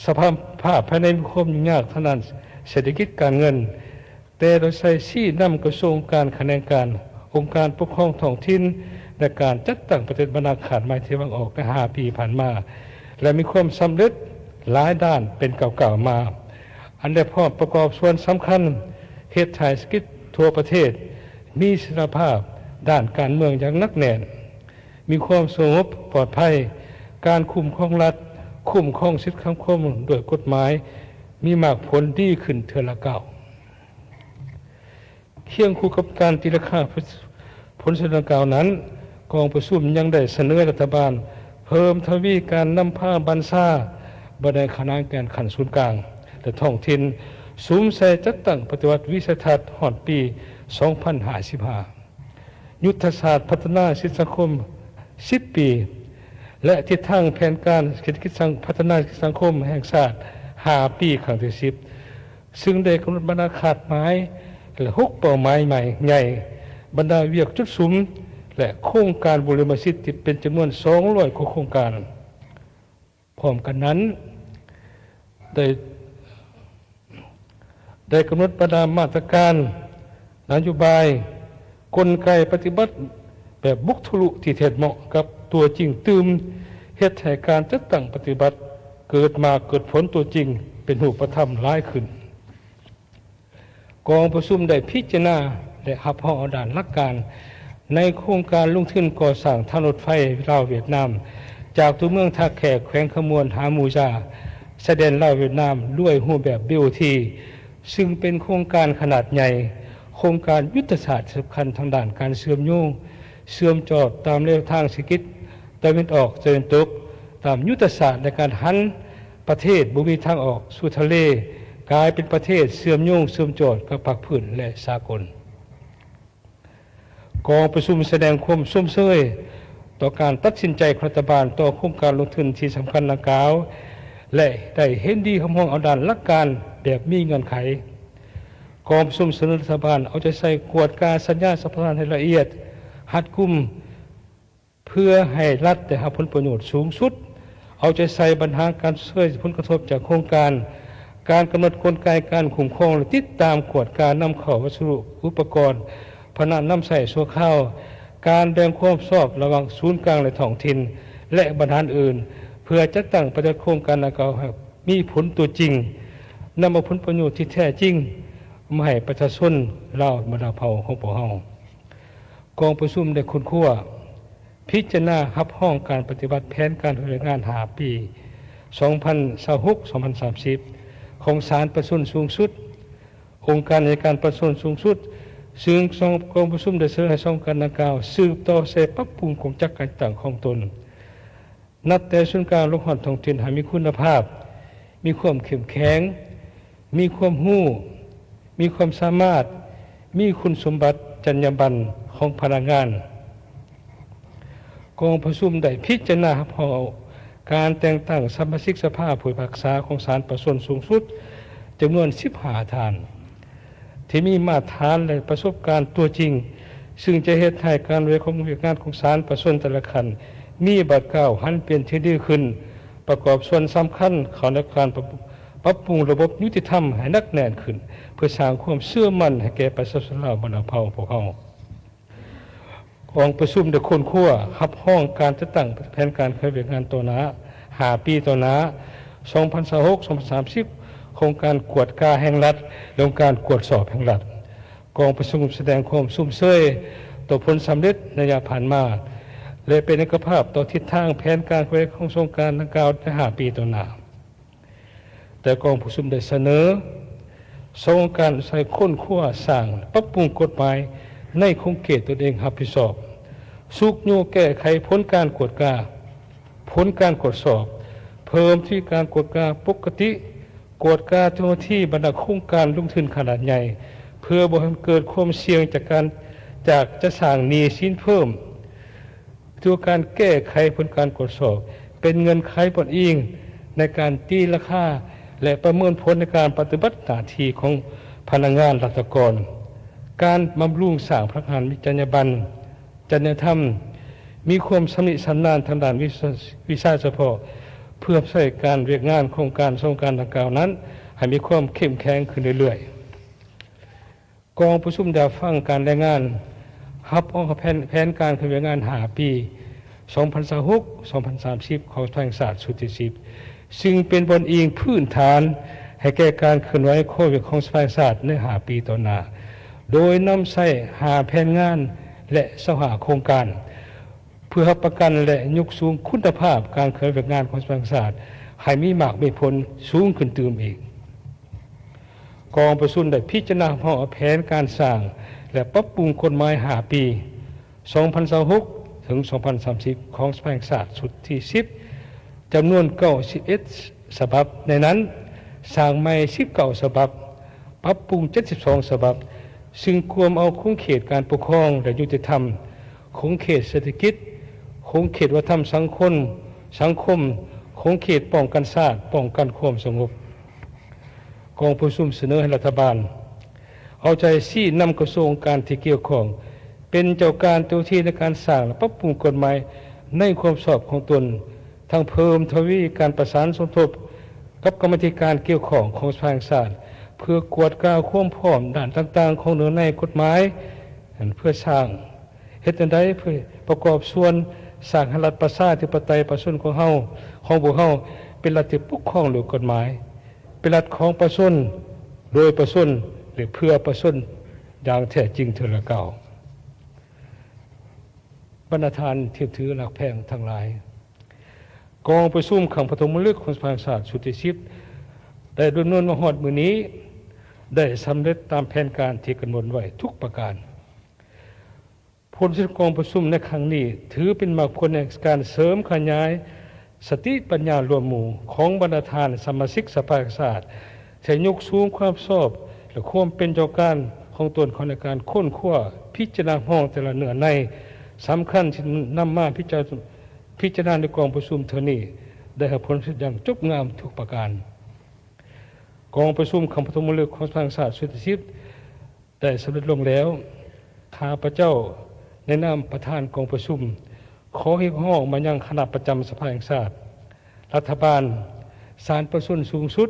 สภาพภายในมีความยุ่งยากทางด้านเศรษฐกิจการเงินแต่โดยใช้ชี้นำกระทรวงการคะแนนการองค์การปกครองท้องถิ่นในการจัดตั้งประเทศบรรณาขาดไม้ที่วางออกใน5 ปีผ่านมาและมีความสำเร็จหลายด้านเป็นเก่าๆมาอันได้พร้อมประกอบส่วนสำคัญเฮ็ดให้เศรษฐกิจทั่วประเทศมีเสถียรภาพด้านการเมืองอย่างหนักแน่นมีความสงบปลอดภัยการคุ้มครองรัฐคุ้มครองสิทธิสังคมโดยกฎหมายมีมากผลดีขึ้นเทื่อละก้าวเคียงคู่กับการตีราคาผลเสนอกล่าวนั้นกองประชุมยังได้เสนอรัฐบาลเพิ่มทวีการนำผ้าบัญชาบดคณะการขันศูนย์กลางและท้องถิ่นสูมใส่จัดตั้งปฏิวัติวิสัยทัศน์ฮอดปี 2055 ยุทธศาสตร์พัฒนาสิทธิสังคม 10 ปี และทิศทางแผนการเศรษฐกิจพัฒนาสังคมแห่งชาติ 5 ปีครั้งที่ 10 ซึ่งได้กำหนดบรรดาขาดหมายและ6 เป้าหมายใหม่ใหญ่บรรดาเวียกจุดสุมและโครงการบริมสิทธิ์เป็นจำนวน200 กว่าโครงการพร้อมกันนั้นได้กำหนดบรรดามาตรการนโยบายกลไกปฏิบัติแบบบุกทะลุที่เท็จเหมาะกับตัวจริงตื่มเหตุให้การจัดตั้งปฏิบัติเกิดผลตัวจริงเป็นรูปธรรมหลายขึ้นกองประชุมได้พิจารณาและรับรองเอาด้านหลักการในโครงการลงทุนก่อสร้างทางรถไฟลาวเวียดนามจากตัวเมืองท่าแขกแขวงขมวนหามูจาแสดงลาวเวียดนามด้วยรูปแบบ BOT ซึ่งเป็นโครงการขนาดใหญ่โครงการยุทธศาสตร์สำคัญทางด้านการเชื่อมโยงเชื่อมจอดตามแนวทางเศรษฐกิจตะวันออกตะวันตกตามยุทธศาสตร์ในการหันประเทศบ่มีทางออกสู่ทะเลกลายเป็นประเทศเชื่อมโยงเชื่อมจอดกับภาคพื้นและสากลกองประชุมแสดงความสมเชยต่อการตัดสินใจของรัฐบาลต่อโครงการลงทุนที่สำคัญดังกล่าวและได้เห็นดีของเอาด้านหลักการแบบมีเงื่อนไขกองประชุมเสนอรัฐบาลเอาใจใส่กวดการสัญญาสัมปทานให้ละเอียดหัดกุมเพื่อให้รัฐได้รับผลประโยชน์สูงสุดเอาใจใส่ปัญหาการช่วยผลกระทบจากโครงการการกำหนดกลไกการคุ้มครองและติดตามกวดการนำเข้าวัสดุอุปกรณ์พนันน้ำใส่ชั่วข้าวการแบ่งความชอบระหว่างศูนย์กลางและท้องถิ่นและบรรดาอื่นเพื่อจัดตั้งประโครงการดังกล่าวมีผลตัวจริงนำเอาผลประโยชน์ที่แท้จริงมาให้ประชาชนลาวบรรดาเผ่าของพวกเรากองประชุมได้คุ้นคั่วพิจารณารับห้องการปฏิบัติแผนการดำเนินงาน5 ปี 2026-2030 ของศาลประชาชนสูงสุดองค์การในการประชาชนสูงสุดซึ่งกองประชุมได้เสนอให้สองการดังกล่าวสืบต่อเสปรับปรุงของจักรการต่างของตนนับแต่ส่วนกลางลงหอดท้องถิ่นให้มีคุณภาพมีความเข้มแข็งมีความรู้มีความสามารถมีคุณสมบัติจรรยาบรรณของพนักงานกองประชุมได้พิจารณาพอการแต่งตั้งสมาชิกสภาผู้พิพากษาของศาลประชาชนสูงสุดจำนวน15 ท่านที่มีมาตรฐานและประสบการณ์ตัวจริง ซึ่งจะเฮ็ดให้การเวของงานของศาลประชาชนแต่ละคันมีบัดเก่าหันเปลี่ยนที่ดีขึ้นประกอบส่วนสำคัญเข้าในการปรับปรุงระบบยุติธรรมให้หนักแน่นขึ้นเพื่อสร้างความเชื่อมั่นให้แก่ประชาชนลาวบรรดาเผ่าพวกเขากองประชุมได้ค้นคว้ารับห้องการจัดตั้งแผนการเคยเวียกงานตัวหน้า5 ปีตัวหน้า2026-2030โครงการกวดกาแห่งรัฐและการกวดสอบแห่งรัฐกองประชุมแสดงความสุ่มเชยต่อผลสำเร็จในระยะผ่านมาและเป็นเอกภาพต่อทิศทางแผนการเคยของโครงการดังกล่าวใน5 ปีตัวหน้าแต่กองประชุมได้เสนอโครงการใส่ค้นคว้าสร้างปรับปรุงกฎหมายในคงเขตตนเองรับผิดชอบสุกโยแก้ไขผลการกวดกาผลการกวดสอบเพิ่มที่การกวดกาปกติกวดกาเจ้าหน้าที่บรรดาโครงการลงทุนขนาดใหญ่เพื่อบ่ให้เกิดความเสี่ยงจากจะสร้างหนี้สินเพิ่มตัวการแก้ไขผลการกวดสอบเป็นเงินไขผลอิงในการตีราคาและประเมินผลในการปฏิบัติหน้าที่ของพนักงานรัฐกรการบำรุงสร้างพนักงานมีจรรยาบรรณจริยธรรมมีความสำนิชำนาญทางด้านวิชาเฉพาะเพื่อใช้การเรียกงานโครงการดังกล่าวนั้นให้มีความเข้มแข็งขึ้นเรื่อยๆกองประชุมได้ฟังการรายงานรับออกแผนการเคยเวียกงาน5 ปี2026-2030ของทางศาสตร์สุติศิษย์ซึ่งเป็นบนอิงพื้นฐานให้แก่การเคลื่อนไหวโควิดของสภาศาสตร์ใน5 ปีต่อหน้าโดยนำใช้5 แผนงานและ25 โครงการเพื่อประกันและยกสูงคุณภาพการเคลื่อนไหวงานของสภาศาสตร์ให้มีมากมีผลสูงขึ้นเติมอีกกองประชุมได้พิจารณาแผนการสร้างและปรับปรุงกฎหมาย5 ปี2026-2030ของสภาศาสตร์สุดที่10จำนวน91 ฉบับในนั้นสร้างใหม่19 ฉบับปรับปรุง72 ฉบับซึ่งควรเอาคงเขตการปกครองและยุติธรรมคงเขตเศรษฐกิจคงเขตวัฒนธรรมสังคมคงเขตป้องกันชาติป้องกันความสงบกองประชุมเสนอให้รัฐบาลเอาใจชี้นำกระทรวงการที่เกี่ยวข้องเป็นเจ้าการตัวที่ในการสร้างและปรับปรุงกฎหมายในความชอบของตนทั้งเพิ่มทวีการประสานสมทบกับกรรมธิการเกี่ยวข้องของสภาศาสตร์เพื่อกวดกาความพร้อมด้านต่างๆของเนื้อในกฎหมายเพื่อสร้างเฮ็ดจั่งใดเพื่อประกอบส่วนสร้างให้รัฐประชาธิปไตยประชาชนของเฮาของพวกเฮาเป็นรัฐที่ปกครองโดยกฎหมายเป็นรัฐของประชาชนโดยประชาชนหรือเพื่อประชาชนอย่างแท้จริงเถิดละเก่าบรรดาท่านที่ถือหลักแพงทั้งหลายกองประชุมขังปฐมฤกษ์ของสภาศาสตร์สุติศิษย์ได้ดำเนินมาฮอดมื้อนี้ได้สำเร็จตามแผนการที่กำหนดไว้ทุกประการผลจากกองประชุมในครั้งนี้ถือเป็นมรรคผลในการเสริมขยายสติปัญญารวมหมู่ของบรรดาท่านสมาชิกสภาศาสตร์จะยกสูงความชอบและความเป็นเจ้าการของตนของในการค้นคว้าพิจารณาห้องแต่ละเนื้อในสำคัญที่นำมาพิจารณาในกองประชุมเท่านี้ได้ผลอย่างจบงามทุกประการกองประชุมคำปฐมฤกษ์ของทางศาสตร์สุติศิษย์ได้สำเร็จลงแล้วข้าพเจ้าในนามประธานกองประชุมขอให้ห้องมายังคณะประจำสภาแห่งชาติรัฐบาลศาลประชาชนสูงสุด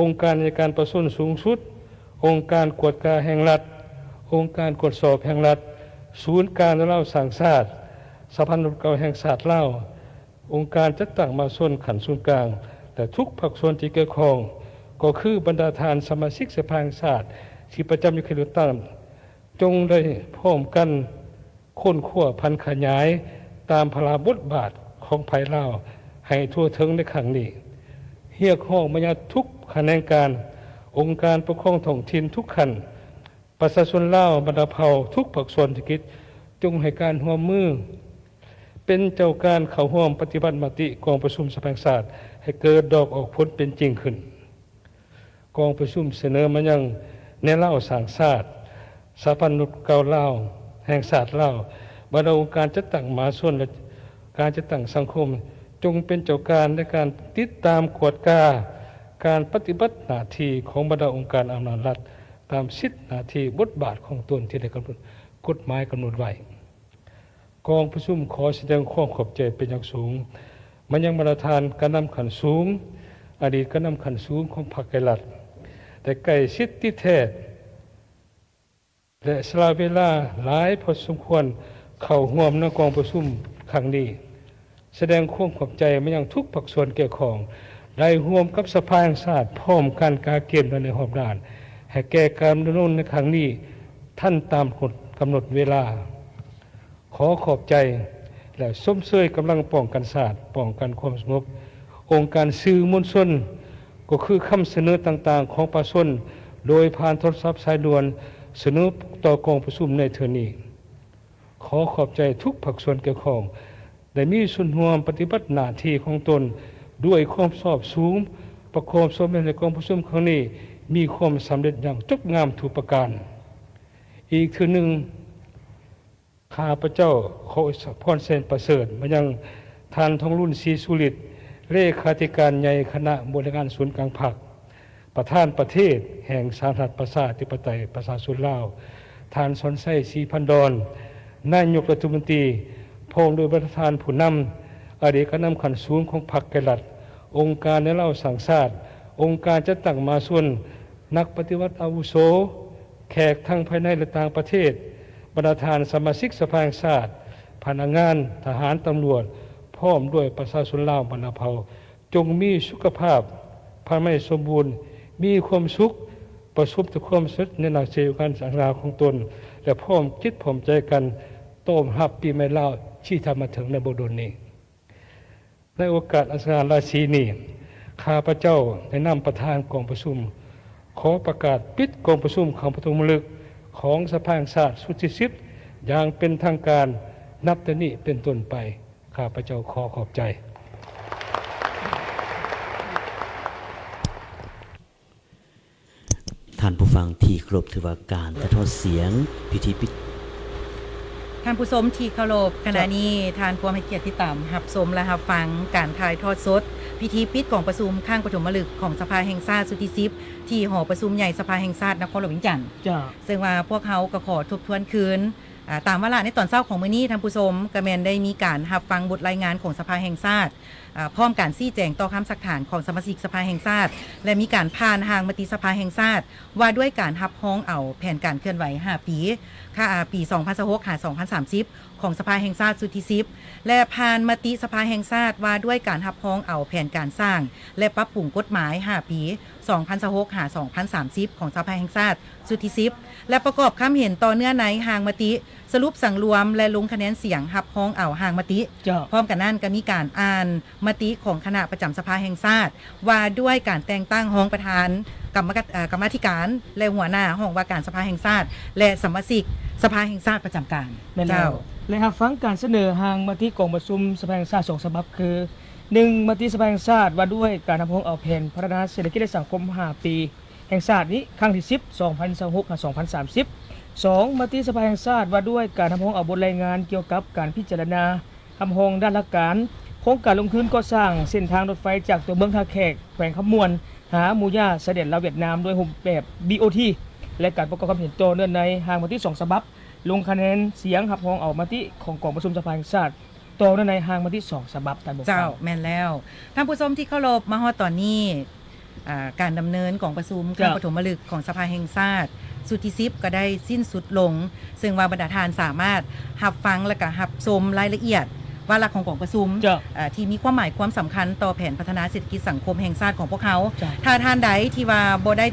องค์การในการประชาชนสูงสุดองค์การกวดกาแห่งรัฐองค์การกวดสอบแห่งรัฐศูนย์การเล่าสั่งชาติสภานุกรรมแห่งชาติเล่าองค์การจัดตั้งมาส่วนขันศูนย์กลางแต่ทุกภาคส่วนที่เกี่ยวข้องก็คือบรรดาทานสมาชิกสภาแห่งชาติที่ประจำอยู่เขตเลือกตั้งจงได้พร้อมกันค้นคว้าพันขยายตามพลาบทบาทของภายลาวให้ทั่วถึงในครั้งนี้เรียกห้องมาญาทุกแขนงการองค์การปกครองท้องถิ่นทุกขั้นประชาชนลาวบรรดาเผ่าทุกภาคส่วนเศรษฐกิจจงให้การร่วมมือเป็นเจ้าการเข้าร่วมปฏิบัติมติกองประชุมสภาแห่งชาติให้เกิดดอกออกผลเป็นจริงขึ้นกองประชุมเสนอมายังแนวเล่าสร้างชาติสภานุกรรมลาวแห่งชาติลาวบรรดาองค์การจัดตั้งมหาชนและการจัดตั้งสังคมจงเป็นเจ้าการในการติดตามกวดกาการปฏิบัติหน้าที่ของบรรดาองค์การอำนาจรัฐตามสิทธิหน้าที่บทบาทของตนที่ได้กำหนด กฎหมายกำหนดไว้กองประชุมขอแสดงความขอบใจเป็นอย่างสูงมันยังประธานการนำขันสูงอดีตการนำขันสูงของพรรคไกรลัดแต่ไก่ชิดที่แท้และสละเวลาหลายพอสมควรเข้าร่วมในกองประชุมครั้งนี้แสดงความขอบใจมายังทุกภาคส่วนเกี่ยวข้องได้ร่วมกับสภาแห่งชาติพร้อมกันการเกมในรอบด้านให้แก้การดำเนินในครั้งนี้ท่านตามกำหนดเวลาขอขอบใจและส้มเสยกำลังป้องกันศาสตร์ป้องกันความสงบองค์การสื่อมวลชนก็คือคำเสนอต่างๆของประชาชนโดยผ่านโทรศัพท์สายด่วนเสนอต่อกองประชุมในเทื่อนี้ขอขอบใจทุกภาคส่วนเกี่ยวข้องได้มีส่วนร่วมปฏิบัติหน้าที่ของตนด้วยความสอบสูงประกอบสมในกองประชุมครั้งนี้มีความสำเร็จอย่างจบงามทุกประการอีกคือหนึ่งข้าพเจ้าขอพรเสนประเสริฐมายังท่านทองรุ่นศรีสุริตเลขาธิการใหญ่คณะบริการศูนย์กลางพรรคประธานประเทศแห่งสาธารณรัฐประชาธิปไตยประชาชนลาวท่านสนไส้ศรีพันดรนายกรัฐมนตรีพร้อมด้วยประธานผู้นำอดีตการนำขันสูงของพรรคไกรลัดองค์การในเล่าสังชาติองค์การจัดตั้งมาส่วนนักปฏิวัติอาวุโสแขกทั้งภายในและต่างประเทศประธานสมาชิกสภาแห่งชาติพนักงานทหารตำรวจพร้อมด้วยประชาชนลาวบรรณเผ่าจงมีสุขภาพภายในสมบูรณ์มีความสุขประสบแต่ความสุขในหลักเชลการสังราของตนและพร้อมคิดพร้อมใจกันต้มรับปีใหม่ลาวที่ทำมาถึงในบทนี้ในโอกาสอันสง่าราศีนี้ข้าพเจ้าในนามประธานกองประชุมขอประกาศปิดกองประชุมของปฐมฤกษ์ของสภาแห่งชาติสุดที่สิบอย่างเป็นทางการนับแต่นี้เป็นต้นไปข้าพเจ้าขอขอบใจท่านผู้ฟังที่เคารพถือว่าการถ่ายทอดเสียงพิธีปิด ท่านผู้ชมที่เคารพขณะนี้ทานผู้ให้เกียรติที่ต่ำรับชมและรับฟังการถ่ายทอดสดพิธีปิดของประชุมข้างปฐมฤกษ์ของสภาแห่งชาติสุทธิสิบที่หอประชุมใหญ่สภาแห่งชาตินครหลวงวิจันทร์ซึ่งว่าพวกเขาก็ขอทบทวนคืนตามวาระในตอนเช้าของมื้อนี้ท่านผู้ชมกระแมนได้มีการรับฟังบทรายงานของสภาแห่งชาติพร้อมการชี้แจงต่อคำสักถานของสมาชิกสภาแห่งชาติและมีการผ่านทางมติสภาแห่งชาติว่าด้วยการรับฮ้องเอาแผนการเคลื่อนไหว5ปีปี2026 2030ของสภาแห่งชาติสุทธิสิบและผ่านมติสภาแห่งชาติว่าด้วยการรับฮ้องเอาแผนการสร้างและปรับปรุงกฎหมาย5ปี2026 2030ของสภาแห่งชาติสุทธิสิบและประกอบคำเห็นต่อเนื่องในหางมติสรุปสั่งรวมและลงคะแนนเสียงรับฮ้องเอาหางมติพร้อมกันนั้นก็มีการอ่านมติของคณะประจำสภาแห่งชาติว่าด้วยการแต่งตั้งห้องประธานกรรมาธิการและหัวหน้าห้องว่าการสภาแห่งชาติและสมาชิกสภาแห่งชาติประจำการเจ้าและหากฟังการเสนอหางมติกองประชุมสภาแห่งชาติ2ฉบับคือ 1. มติสภาแห่งชาติว่าด้วยการรับฮ้องเอาแผนพัฒนาเศรษฐกิจและสังคม5ปีแห่งชาตินี้ครั้งที่10 2026 2030 2. มติสภาแห่งชาติว่าด้วยการรับฮ้องเอาบทรายงานเกี่ยวกับการพิจารณารับฮ้องด้านหลักการโครงการลงทุนก่อสร้างเส้นทางรถไฟจากตัวเมืองท่าแขกแขวงคำมวนหาหมู่ย่าเสด็จลาวเวียดนามโดยรูปแบบ BOT และการประกอบความเห็นต่อเนื่องในหางมติ2ฉบับลงคะแนนเสียงรับฮ้องเอามติของกองประชุมสภาแห่งชาติต่อเนื่องในหางมติ2ฉบับท่านผู้ฟัง เจ้าแม่นแล้วท่านผู้ชมที่เคารพมาฮอดตอนนี้การดำเนินของประชุมข้างปฐมฤกษ์ของสภาแห่งชาติสุทธิสิบก็ได้สิ้นสุดลงซึ่งว่าบรรดาทานสามารถรับฟังและก็รับชมรายละเอียดวาระของกองประชุมที่มีความหมายความสำคัญต่อแผนพัฒนาเศรษฐกิจสังคมแห่งชาติของพวกเขาถ้าท่านใดที่ว่าบ่ได้